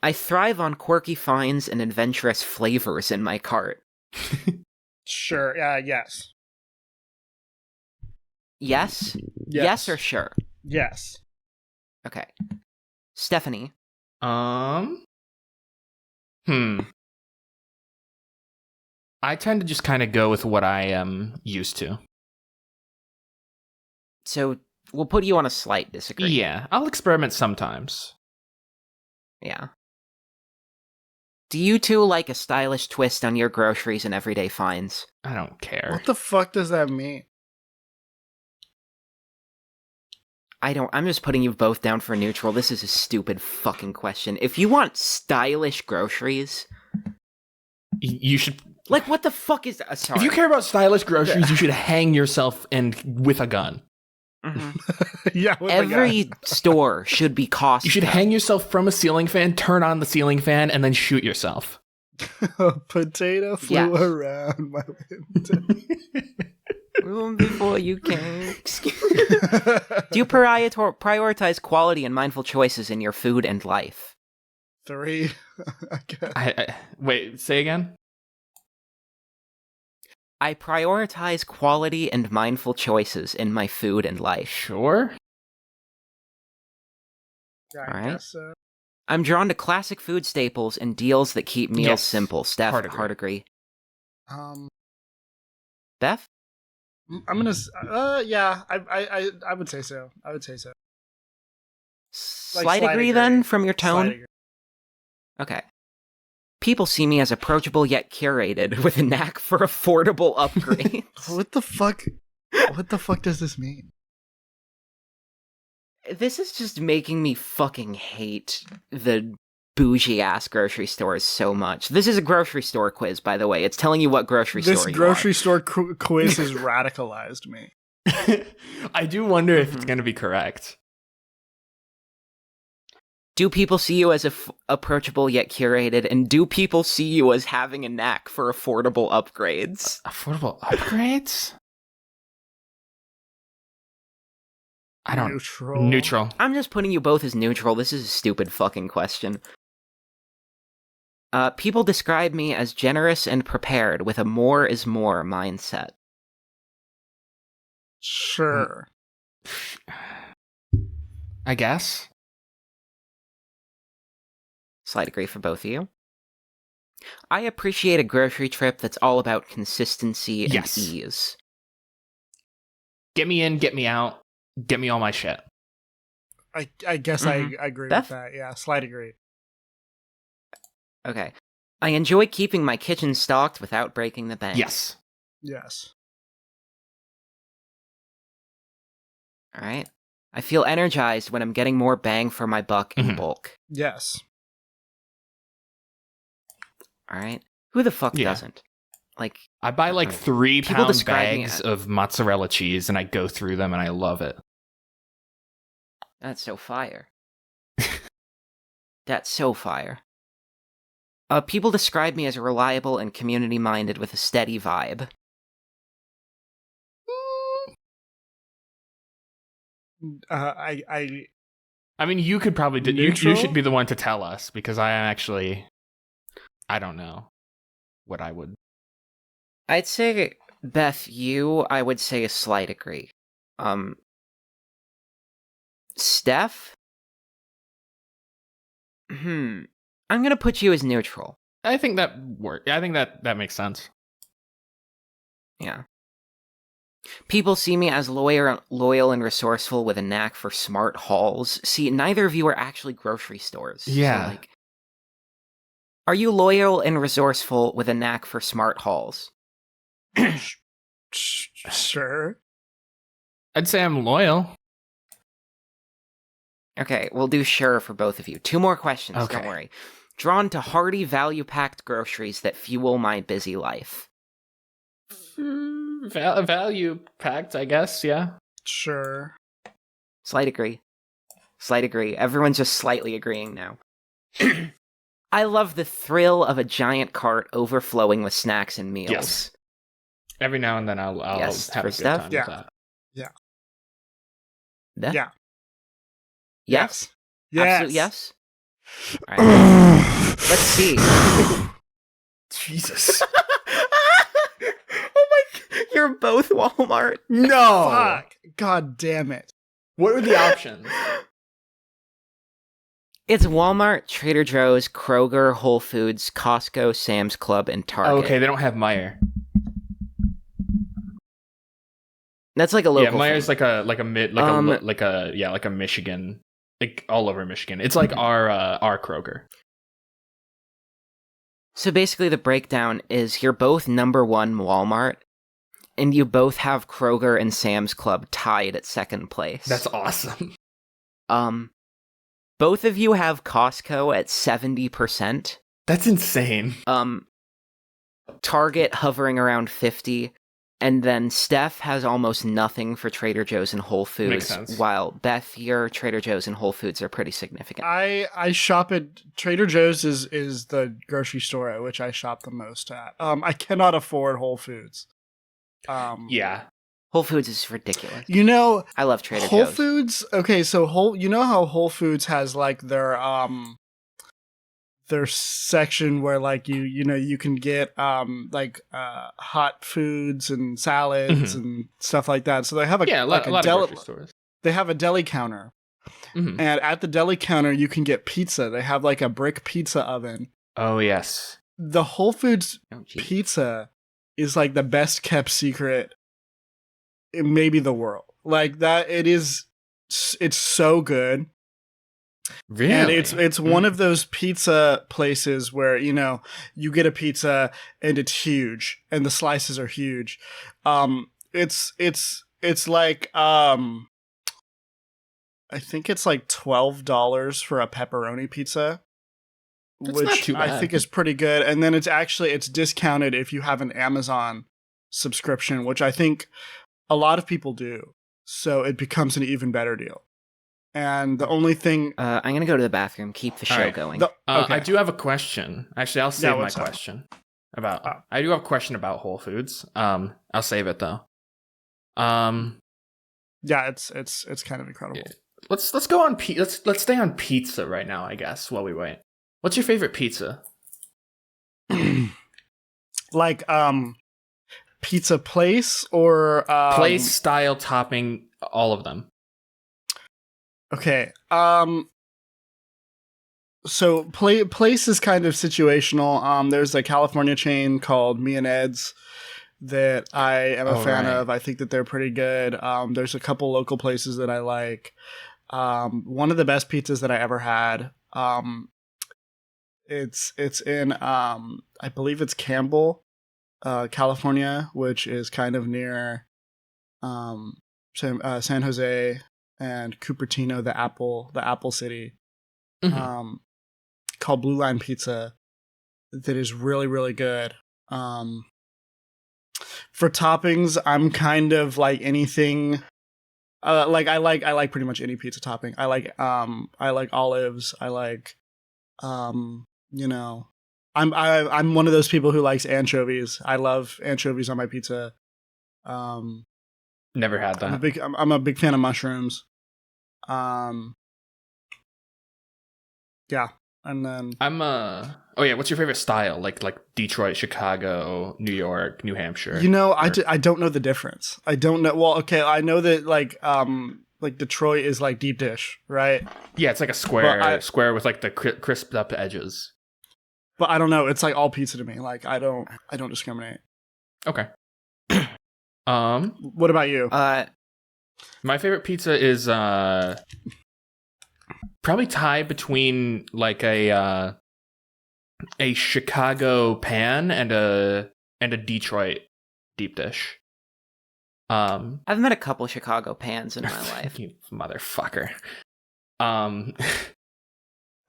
I thrive on quirky finds and adventurous flavors in my cart. Sure. Yes. Yes? Yes or sure? Yes. Okay. Stephanie? I tend to just kind of go with what I am used to. So, we'll put you on a slight disagree. Yeah, I'll experiment sometimes. Yeah. Do you two like a stylish twist on your groceries and everyday finds? I don't care. What the fuck does that mean? I'm just putting you both down for neutral. This is a stupid fucking question. If you want stylish groceries... You should... Like, what the fuck is that? Sorry. If you care about stylish groceries, you should hang yourself with a gun. Mm-hmm. Yeah, with every store should be Costco. You should hang yourself from a ceiling fan, turn on the ceiling fan, and then shoot yourself. A potato flew around my window. Before you came. Do you prioritize quality and mindful choices in your food and life? 3, I guess. Wait, say again? I prioritize quality and mindful choices in my food and life. Sure. Yeah, All I right. guess so. I'm drawn to classic food staples and deals that keep meals simple. Steph, hard agree. Beth? I'm gonna. Yeah, I would say so. Slight agree then from your tone. Okay. People see me as approachable yet curated, with a knack for affordable upgrades. What the fuck? What the fuck does this mean? This is just making me fucking hate the bougie-ass grocery stores so much. This is a grocery store quiz, by the way. It's telling you what grocery store you are. This grocery store quiz has radicalized me. I do wonder if it's going to be correct. Do people see you as approachable yet curated, and do people see you as having a knack for affordable upgrades? Affordable upgrades? I don't... Neutral. I'm just putting you both as neutral. This is a stupid fucking question. People describe me as generous and prepared with a more is more mindset. Sure. I guess. Slight agree for both of you. I appreciate a grocery trip that's all about consistency and Yes. ease. Get me in, get me out, get me all my shit. I guess I agree Beth? with that. Yeah, slight agree. Okay. I enjoy keeping my kitchen stocked without breaking the bank. Yes. Yes. All right. I feel energized when I'm getting more bang for my buck in Mhm. bulk. Yes. All right. Who the fuck Yeah. doesn't? Like, I buy like People 3-pound describe me bags as- of mozzarella cheese and I go through them and I love it. that's so fire. That's so fire. People describe me as reliable and community-minded with a steady vibe. I I mean, you could probably you Neutral? should be the one to tell us because I don't know what I would. I'd say, Beth, I would say a slight agree. Steph? I'm gonna put you as neutral. I think that work. I think that makes sense. Yeah. People see me as loyal and resourceful with a knack for smart hauls. See, neither of you are actually grocery stores. Yeah. So, like, are you loyal and resourceful with a knack for smart hauls? sure. I'd say I'm loyal. Okay, we'll do sure for both of you. 2 more questions, don't Okay. worry. Drawn to hearty, value-packed groceries that fuel my busy life. Value packed, I guess. Yeah. Sure. Slight agree. Slight agree. Everyone's just slightly agreeing now. I love the thrill of a giant cart overflowing with snacks and meals. Yes. Every now and then I'll Yes, have for a good Steph? time Yeah. with that. Beth? Yeah. Yes? Yes. Absolute yes? Alright. Let's see. Jesus. Oh my... You're both Walmart. No. Fuck. God damn it. What are the options? It's Walmart, Trader Joe's, Kroger, Whole Foods, Costco, Sam's Club, and Target. Okay, they don't have Meijer. That's like a local Yeah, Meijer's thing. like a Michigan, like all over Michigan. It's like our Kroger. So basically the breakdown is you're both number 1 Walmart, and you both have Kroger and Sam's Club tied at second place. That's awesome. Both of you have Costco at 70%. That's insane. Target hovering around 50, and then Steph has almost nothing for Trader Joe's and Whole Foods, Makes sense. while Beth, your Trader Joe's and Whole Foods are pretty significant. I shop at Trader Joe's is the grocery store at which I shop the most at. I cannot afford Whole Foods. Yeah. Whole Foods is ridiculous. You know, I love Trader Whole Joe's. Foods. Okay, so you know how Whole Foods has like their section where like you can get hot foods and salads Mhm. and stuff like that. So they have Yeah, a lot of grocery stores. they have a deli counter. Mhm. And at the deli counter you can get pizza. They have like a brick pizza oven. Oh yes. The Whole Foods Oh, geez. pizza is like the best kept secret in maybe the world. Like that it's so good. Really? And it's one of those pizza places where, you get a pizza and it's huge and the slices are huge. It's like I think it's like $12 for a pepperoni pizza. That's which not too I bad. think is pretty good. And then it's discounted if you have an Amazon subscription, which I think a lot of people do. So it becomes an even better deal. And the only thing I'm gonna go to the bathroom, keep the show Alright. going. I do have a question. Actually, I'll save my what's up? question about. Oh. I do have a question about Whole Foods. I'll save it though. Yeah, it's kind of incredible. Yeah. Let's go on. Let's stay on pizza right now, I guess, while we wait. What's your favorite pizza? Like pizza place or Place, style, topping, all of them. Okay. So place is kind of situational. There's a California chain called Me and Ed's that I am a fan of. I think that they're pretty good. There's a couple local places that I like. One of the best pizzas that I ever had. It's in I believe it's Campbell, California, which is kind of near San Jose and Cupertino, the apple city. Mm-hmm. Called Blue Line Pizza, that is really, really good. For toppings, I'm kind of like anything. Like I like pretty much any pizza topping. I like olives. I like, you know, I'm one of those people who likes anchovies. I love anchovies on my pizza. Never had that. I'm a big fan of mushrooms. Yeah. And then what's your favorite style? Like Detroit, Chicago, New York, New Hampshire? I don't know the difference. I don't know. Well, okay, I know that like Detroit is like deep dish, right? Yeah, it's like a square with like the crisped up edges. But I don't know. It's like all pizza to me. Like I don't discriminate. Okay. What about you? My favorite pizza is probably tied between like a Chicago pan and a Detroit deep dish. I've met a couple Chicago pans in my life. You motherfucker.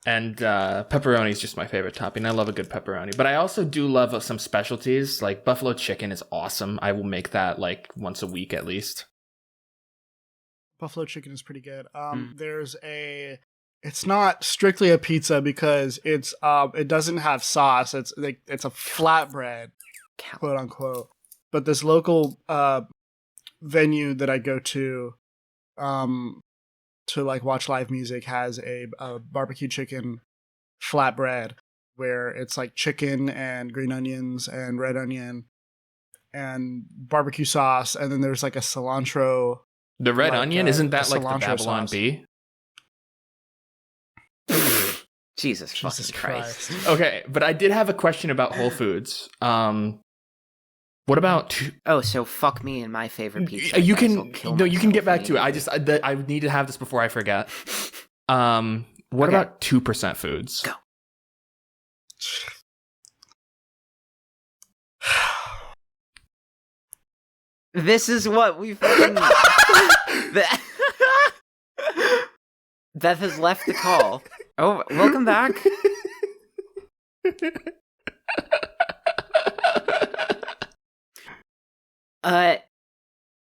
And pepperoni is just my favorite topping. I love a good pepperoni, but I also do love some specialties. Like buffalo chicken is awesome. I will make that like once a week at least. Buffalo chicken is pretty good. It's not strictly a pizza because it doesn't have sauce. It's a flatbread, quote unquote. But this local venue that I go to like watch live music has a barbecue chicken flatbread where it's like chicken and green onions and red onion and barbecue sauce, and then there's like a cilantro. The red onion, isn't that like the Babylon sauce. Bee? Jesus fucking Christ. Okay, but I did have a question about Whole Foods. What about? So fuck me and my favorite pizza. You can get back to it. I need to have this before I forget. What about 2% foods? Go. This is what we fucking. Beth has left the call. Oh, welcome back.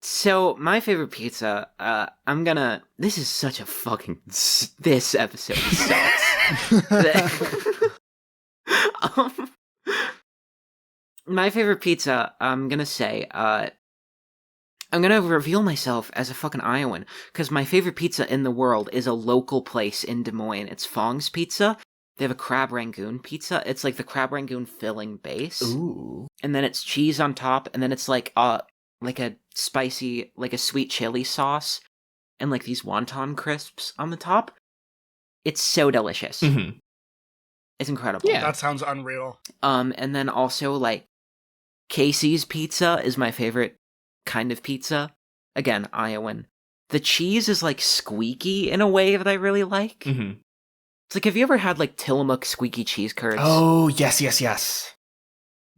So my favorite pizza, this is such a fucking, this episode sucks. My favorite pizza, I'm gonna say, I'm gonna reveal myself as a fucking Iowan, because my favorite pizza in the world is a local place in Des Moines. It's Fong's Pizza. They have a crab rangoon pizza. It's like the crab rangoon filling base. Ooh. And then it's cheese on top, and then it's like a spicy, like a sweet chili sauce, and like these wonton crisps on the top. It's so delicious. Mm-hmm. It's incredible. Yeah, that sounds unreal. And then also like Casey's Pizza is my favorite kind of pizza. Again, Iowan. The cheese is like squeaky in a way that I really like. Mm-hmm. It's like, have you ever had like Tillamook squeaky cheese curds? Oh, yes.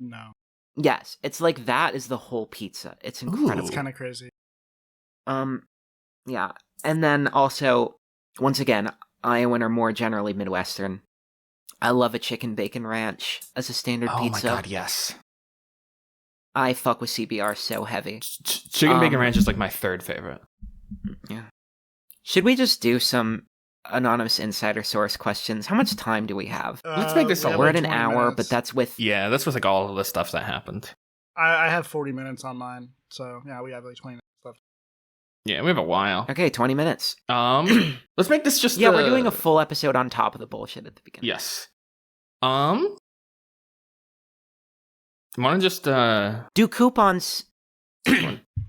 No. Yes, it's like that is the whole pizza. It's incredible. It's kind of crazy. Yeah. And then also, once again, Iowan are more generally Midwestern. I love a chicken bacon ranch as a standard pizza. Oh my god, yes. I fuck with CBR so heavy. Chicken bacon ranch is like my third favorite. Yeah. Should we just do some anonymous insider source questions? How much time do we have? Let's make this we're at an hour, minutes. but that's with... Yeah, that's with like all of the stuff that happened. I have 40 minutes on mine, so yeah, we have like 20 minutes left. Yeah, we have a while. Okay, 20 minutes. Let's make this just... Yeah, we're doing a full episode on top of the bullshit at the beginning. Yes. Want to just Do coupons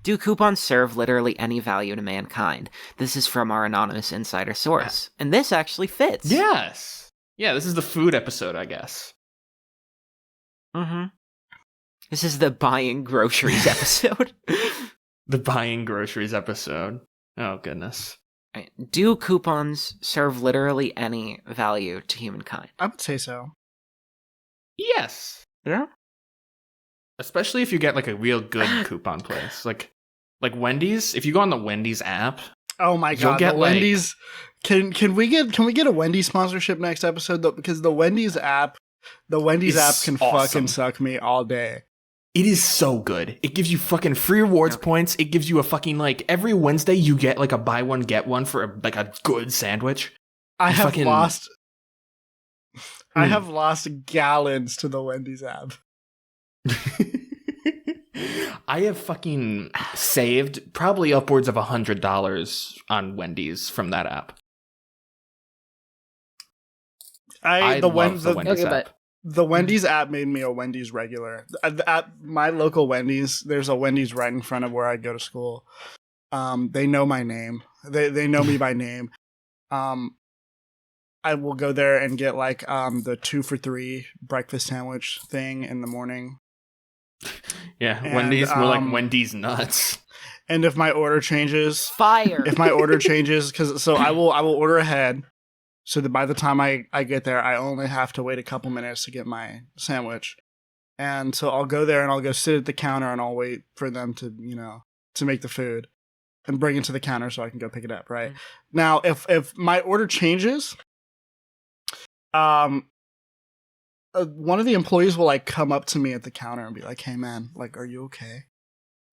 do coupons serve literally any value to mankind? This is from our anonymous insider source, and this actually fits. Yes. Yeah, this is the food episode, I guess. Mm-hmm. This is the buying groceries episode. The buying groceries episode. Oh, goodness. Right. Do coupons serve literally any value to humankind? I would say so. Yes. Yeah. Especially if you get like a real good coupon place. Like Wendy's, if you go on the Wendy's app. Oh my You'll god, get, the Wendy's can we get a Wendy's sponsorship next episode though? Because the Wendy's app can fucking suck me all day. It is so good. It gives you fucking free rewards points. It gives you a fucking like every Wednesday you get like a buy one get one for a good sandwich. I have lost gallons to the Wendy's app. I have fucking saved probably upwards of $100 on Wendy's from that app. I love the Wendy's app. The Wendy's app made me a Wendy's regular. At my local Wendy's, there's a Wendy's right in front of where I go to school. They know my name. They know me by name. I will go there and get like the 2 for $3 breakfast sandwich thing in the morning. Yeah, and, Wendy's more like Wendy's nuts. And if my order changes, fire. If my order changes, I will order ahead. So that by the time I get there, I only have to wait a couple minutes to get my sandwich. And so I'll go there and I'll go sit at the counter and I'll wait for them to make the food and bring it to the counter so I can go pick it up, right? Mm-hmm. Now, if my order changes, one of the employees will like come up to me at the counter and be like, "Hey man, like, are you okay?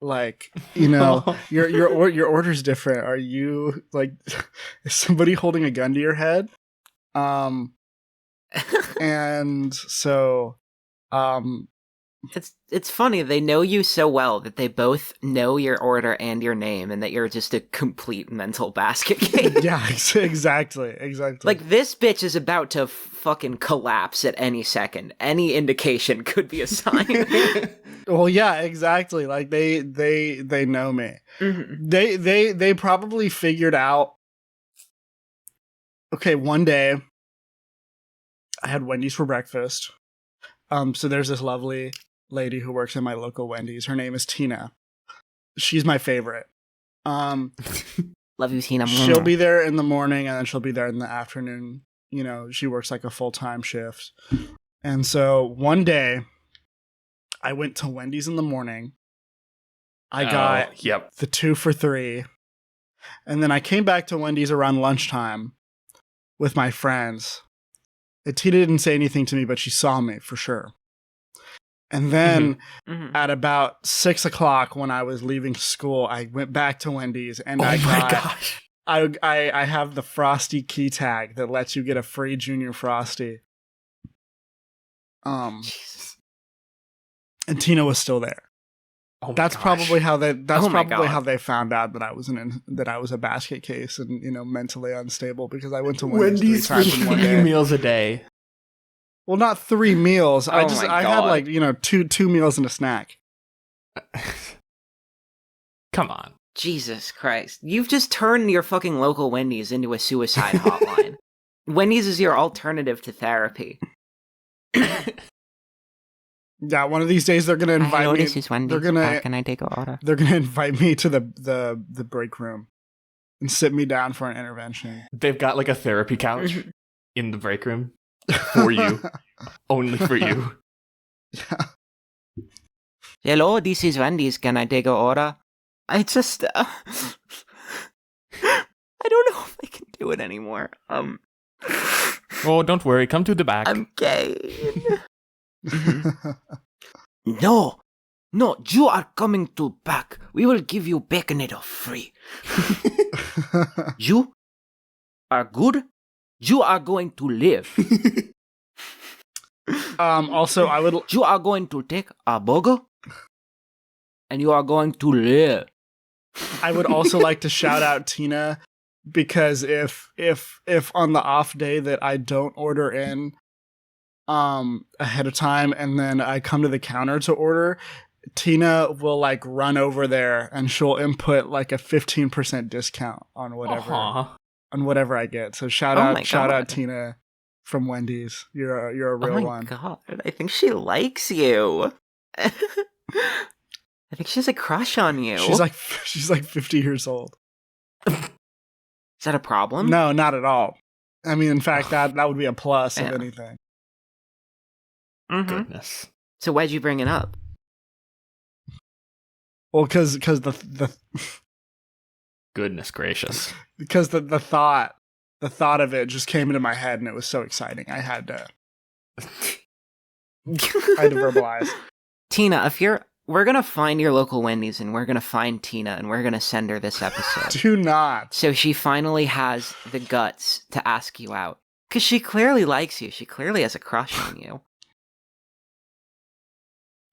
Like, your order's different. Are you like, is somebody holding a gun to your head?" And so, it's funny. They know you so well that they both know your order and your name, and that you're just a complete mental basket case. Yeah, exactly. Like, this bitch is about to fucking collapse at any second. Any indication could be a sign. Well, yeah, exactly. Like they know me. Mm-hmm. They probably figured out. Okay, one day I had Wendy's for breakfast. So there's this lovely lady who works at my local Wendy's. Her name is Tina. She's my favorite. Love you, Tina. She'll be there in the morning and then she'll be there in the afternoon. She works like a full-time shift. And so one day I went to Wendy's in the morning. I got the 2 for $3. And then I came back to Wendy's around lunchtime with my friends. And Tina didn't say anything to me, but she saw me for sure. And then at about 6 o'clock when I was leaving school, I went back to Wendy's and I have the Frosty key tag that lets you get a free Junior Frosty. Jesus. And Tina was still there. Oh that's gosh. Probably how they found out that I was a basket case and mentally unstable because I went to Wendy's 3 times in one day. 3 meals a day. Well, not 3 meals. I had like two meals and a snack. Come on. Jesus Christ. You've just turned your fucking local Wendy's into a suicide hotline. Wendy's is your alternative to therapy. Yeah, one of these days they're gonna invite me. This is Wendy's. Can I take an order? They're gonna invite me to the break room and sit me down for an intervention. They've got like a therapy couch in the break room for you, only for you. Yeah. Hello, this is Wendy's. Can I take an order? I just, I don't know if I can do it anymore. Oh, don't worry. Come to the back. I'm gay. No, you are coming to back. We will give you Baconator free. You are good. You are going to live. Also, You are going to take a burger, and you are going to live. I would also like to shout out Tina because if on the off day that I don't order in, ahead of time, and then I come to the counter to order, Tina will like run over there and she'll input like a 15% discount on whatever I get. So shout out Tina from Wendy's. You're a real one. Oh my god, I think she likes you. I think she has a crush on you. She's like 50 years old. Is that a problem? No, not at all. I mean, in fact, that would be a plus if anything. Mm-hmm. Goodness. So why'd you bring it up? Well, because the Goodness gracious. Because the thought of it just came into my head and it was so exciting. I had to verbalize. Tina, we're gonna find your local Wendy's and we're gonna find Tina and we're gonna send her this episode. Do not. So she finally has the guts to ask you out. Because she clearly likes you. She clearly has a crush on you.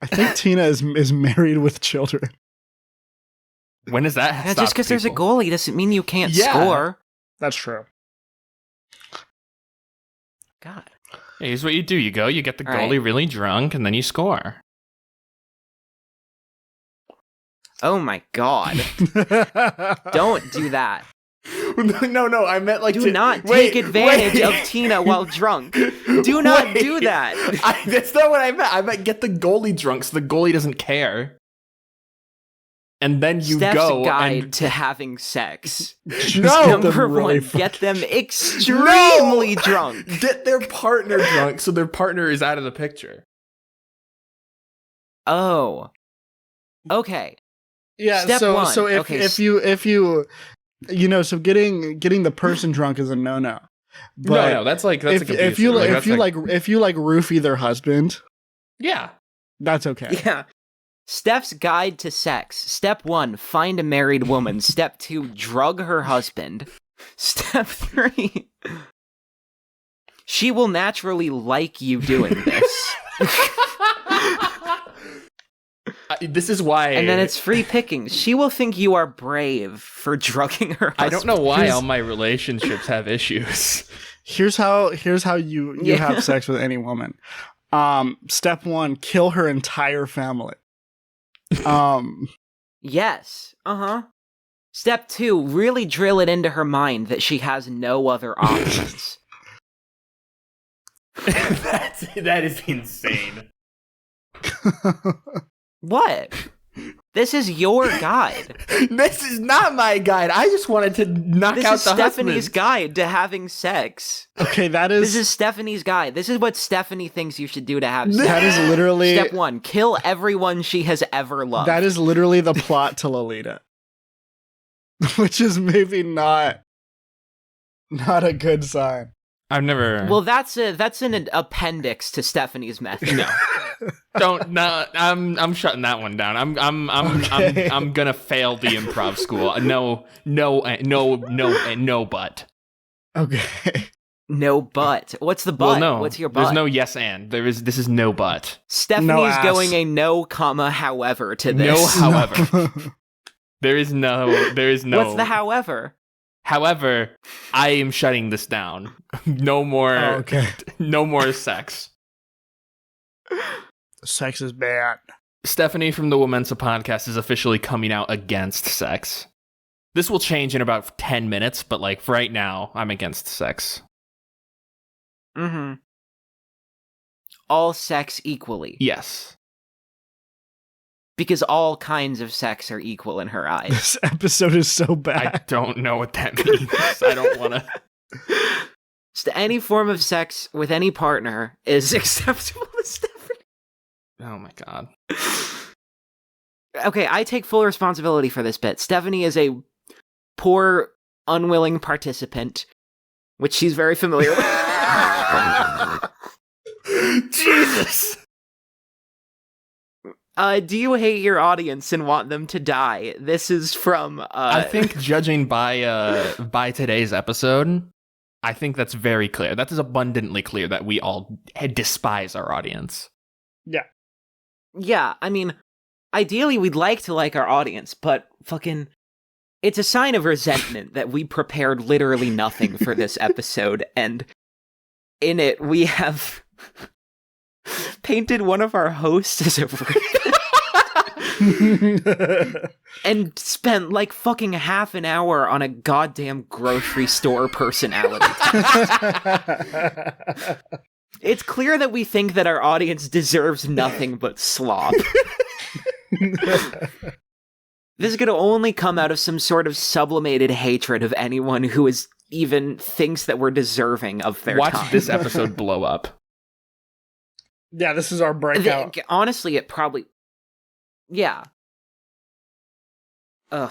I think Tina is married with children. When is that? Yeah, just because there's a goalie doesn't mean you can't score. That's true. God. Hey, here's what you do. You get the goalie really drunk, and then you score. Oh my god. Don't do that. No, I meant like do not take advantage of Tina while drunk. Do not do that. That's not what I meant. I meant get the goalie drunk so the goalie doesn't care. And then you Steph's go guide to having sex. No, Number one, get them extremely drunk. Get their partner drunk so their partner is out of the picture. Oh. Okay. Yeah, Step one. So if you so getting the person drunk is a no. But no, that's abusive. if you roofie their husband, yeah, that's okay. Yeah. Steph's guide to sex. Step 1, find a married woman. Step 2, drug her husband. Step 3, she will naturally like you doing this. This is why. And then it's free pickings. She will think you are brave for drugging her husband. I don't know why all my relationships have issues. Here's how you have sex with any woman. Step 1, kill her entire family. Yes. Step 2, really drill it into her mind that she has no other options. That is insane. What? This is your guide. This is not my guide. I just wanted to knock this out is the Stephanie's husband. guide to having sex. Okay, This is Stephanie's guide. This is what Stephanie thinks you should do to have sex. That is literally Step 1, kill everyone she has ever loved. That is literally the plot to Lolita. Which is maybe not a good sign. I've never. Well, that's an appendix to Stephanie's method. No. I'm shutting that one down. I'm gonna fail the improv school. No, but. Okay. No but. What's the but? Well, no. What's your but? There's no yes and. This is no but. Stephanie's going a no comma however to this. No however. There is no. What's the however? However, I am shutting this down. No more. Oh, okay. No more sex. Sex is bad. Stephanie from the WoMENSA Podcast is officially coming out against sex. This will change in about 10 minutes, but for right now, I'm against sex. Mm-hmm. All sex equally. Yes. Because all kinds of sex are equal in her eyes. This episode is so I bad. don't know what that means. I don't want to. Just any form of sex with any partner is acceptable to Stephanie. Oh my god. Okay, I take full responsibility for this bit. Stephanie is a poor, unwilling participant, which she's very familiar with. Jesus! Do you hate your audience and want them to die? This is from, I think judging by today's episode, I think that's very clear. That is abundantly clear that we all despise our audience. Yeah. Yeah, I mean, ideally we'd like to like our audience, but fucking... It's a sign of resentment that we prepared literally nothing for this episode, and in it we have painted one of our hosts as a and spent like fucking half an hour on a goddamn grocery store personality test. It's clear that we think that our audience deserves nothing but slop. This is going to only come out of some sort of sublimated hatred of anyone who is even thinks that we're deserving of their time. Watch this episode blow up. Yeah, this is our breakout. Honestly, it probably... Yeah. Ugh.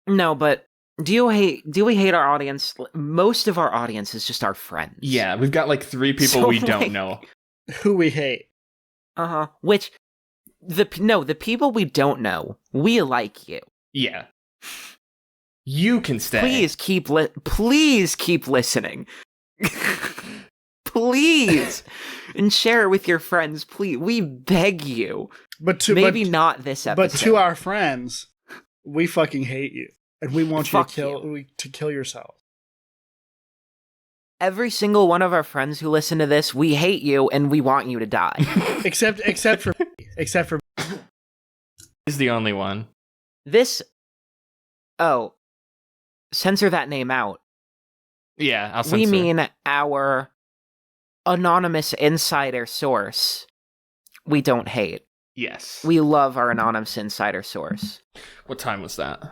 No, but do we hate our audience? Most of our audience is just our friends. Yeah, we've got like 3 people we don't know. Who we hate. Uh-huh. Which... the people we don't know, we like you. Yeah. You can stay. Please keep listening. Please. And share it with your friends, please. We beg you. Maybe not this episode. But to our friends, we fucking hate you. And we want you to kill yourself. Every single one of our friends who listen to this, we hate you and we want you to die. except for He's the only one. Censor that name out. Yeah, I'll censor. We mean our anonymous insider source. We don't hate. Yes. We love our anonymous insider source. What time was that?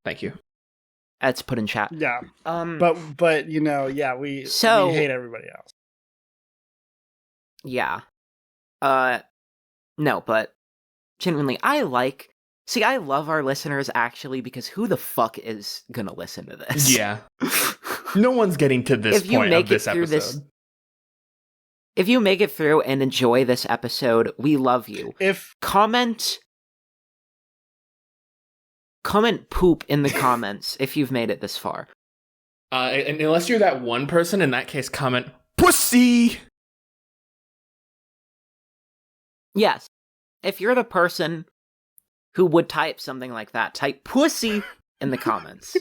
Thank you. That's put in chat. Yeah. But you know, yeah, we hate everybody else. Yeah. No, but genuinely, I love our listeners actually, because who the fuck is gonna listen to this? Yeah. No one's getting to this point of this episode. If you make it through and enjoy this episode, we love you. Comment poop in the comments if you've made it this far. And unless you're that one person, in that case, comment pussy. Yes. If you're the person who would type something like that, type pussy in the comments.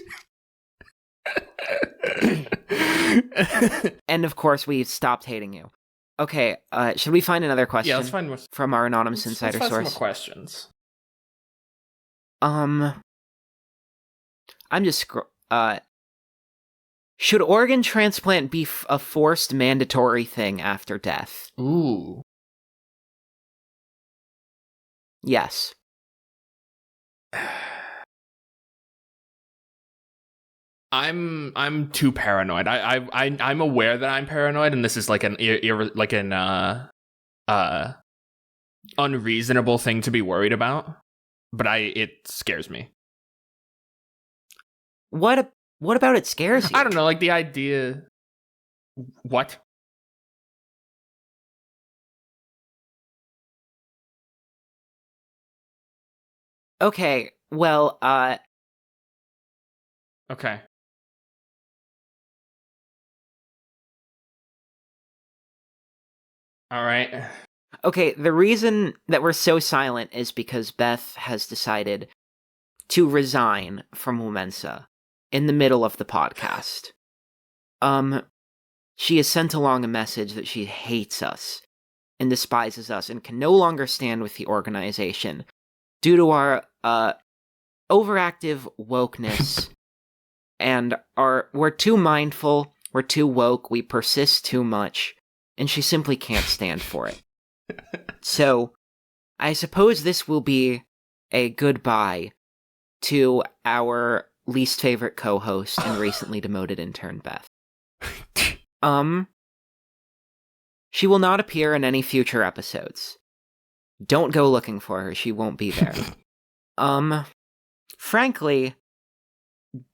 And of course, we've stopped hating you. Okay, should we find another question? Yeah, let's find more. From our anonymous insider source. Some more questions. I'm just should organ transplant be a forced mandatory thing after death? Ooh. Yes. I'm too paranoid. I'm aware that I'm paranoid, and this is like an unreasonable thing to be worried about. But it scares me. What about it scares you? I don't know, like the idea. What? Okay, well, Okay. All right. Okay, the reason that we're so silent is because Beth has decided to resign from WoMENSA in the middle of the podcast. She has sent along a message that she hates us and despises us and can no longer stand with the organization due to our overactive wokeness. And we're too mindful, we're too woke, we persist too much, and she simply can't stand for it. So, I suppose this will be a goodbye to our least favorite co-host and recently demoted intern, Beth. She will not appear in any future episodes. Don't go looking for her, she won't be there. Frankly,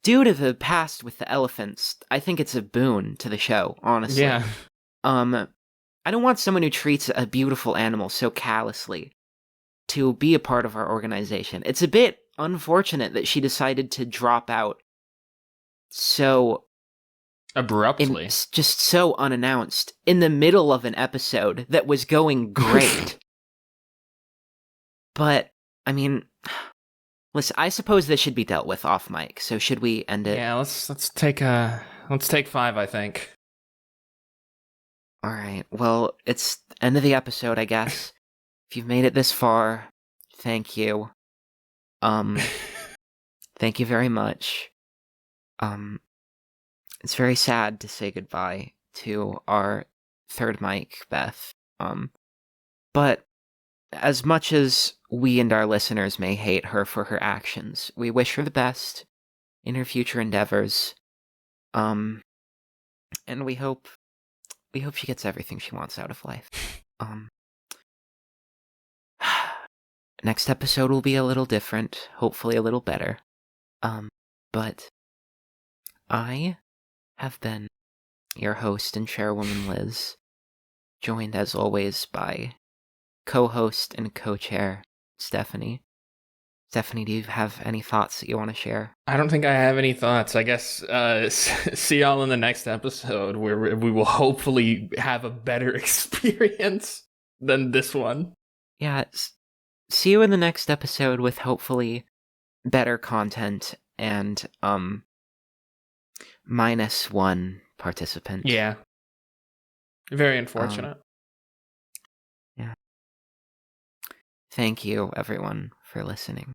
due to the past with the elephants, I think it's a boon to the show, honestly. Yeah. I don't want someone who treats a beautiful animal so callously to be a part of our organization. It's a bit unfortunate that she decided to drop out so abruptly. Just so unannounced in the middle of an episode that was going great. But, I mean, listen, I suppose this should be dealt with off mic, so should we end it? Yeah, let's take 5, I think. All right. Well, it's end of the episode, I guess. If you've made it this far, thank you. Thank you very much. It's very sad to say goodbye to our third mic, Beth. But as much as we and our listeners may hate her for her actions, we wish her the best in her future endeavors. And we hope she gets everything she wants out of life. Next episode will be a little different, hopefully a little better. But I have been your host and chairwoman Liz, joined as always by co-host and co-chair Stephanie. Stephanie, do you have any thoughts that you want to share? I don't think I have any thoughts. I guess see y'all in the next episode where we will hopefully have a better experience than this one. Yeah, see you in the next episode with hopefully better content and -1 participant. Yeah. Very unfortunate. Yeah. Thank you, everyone, for listening.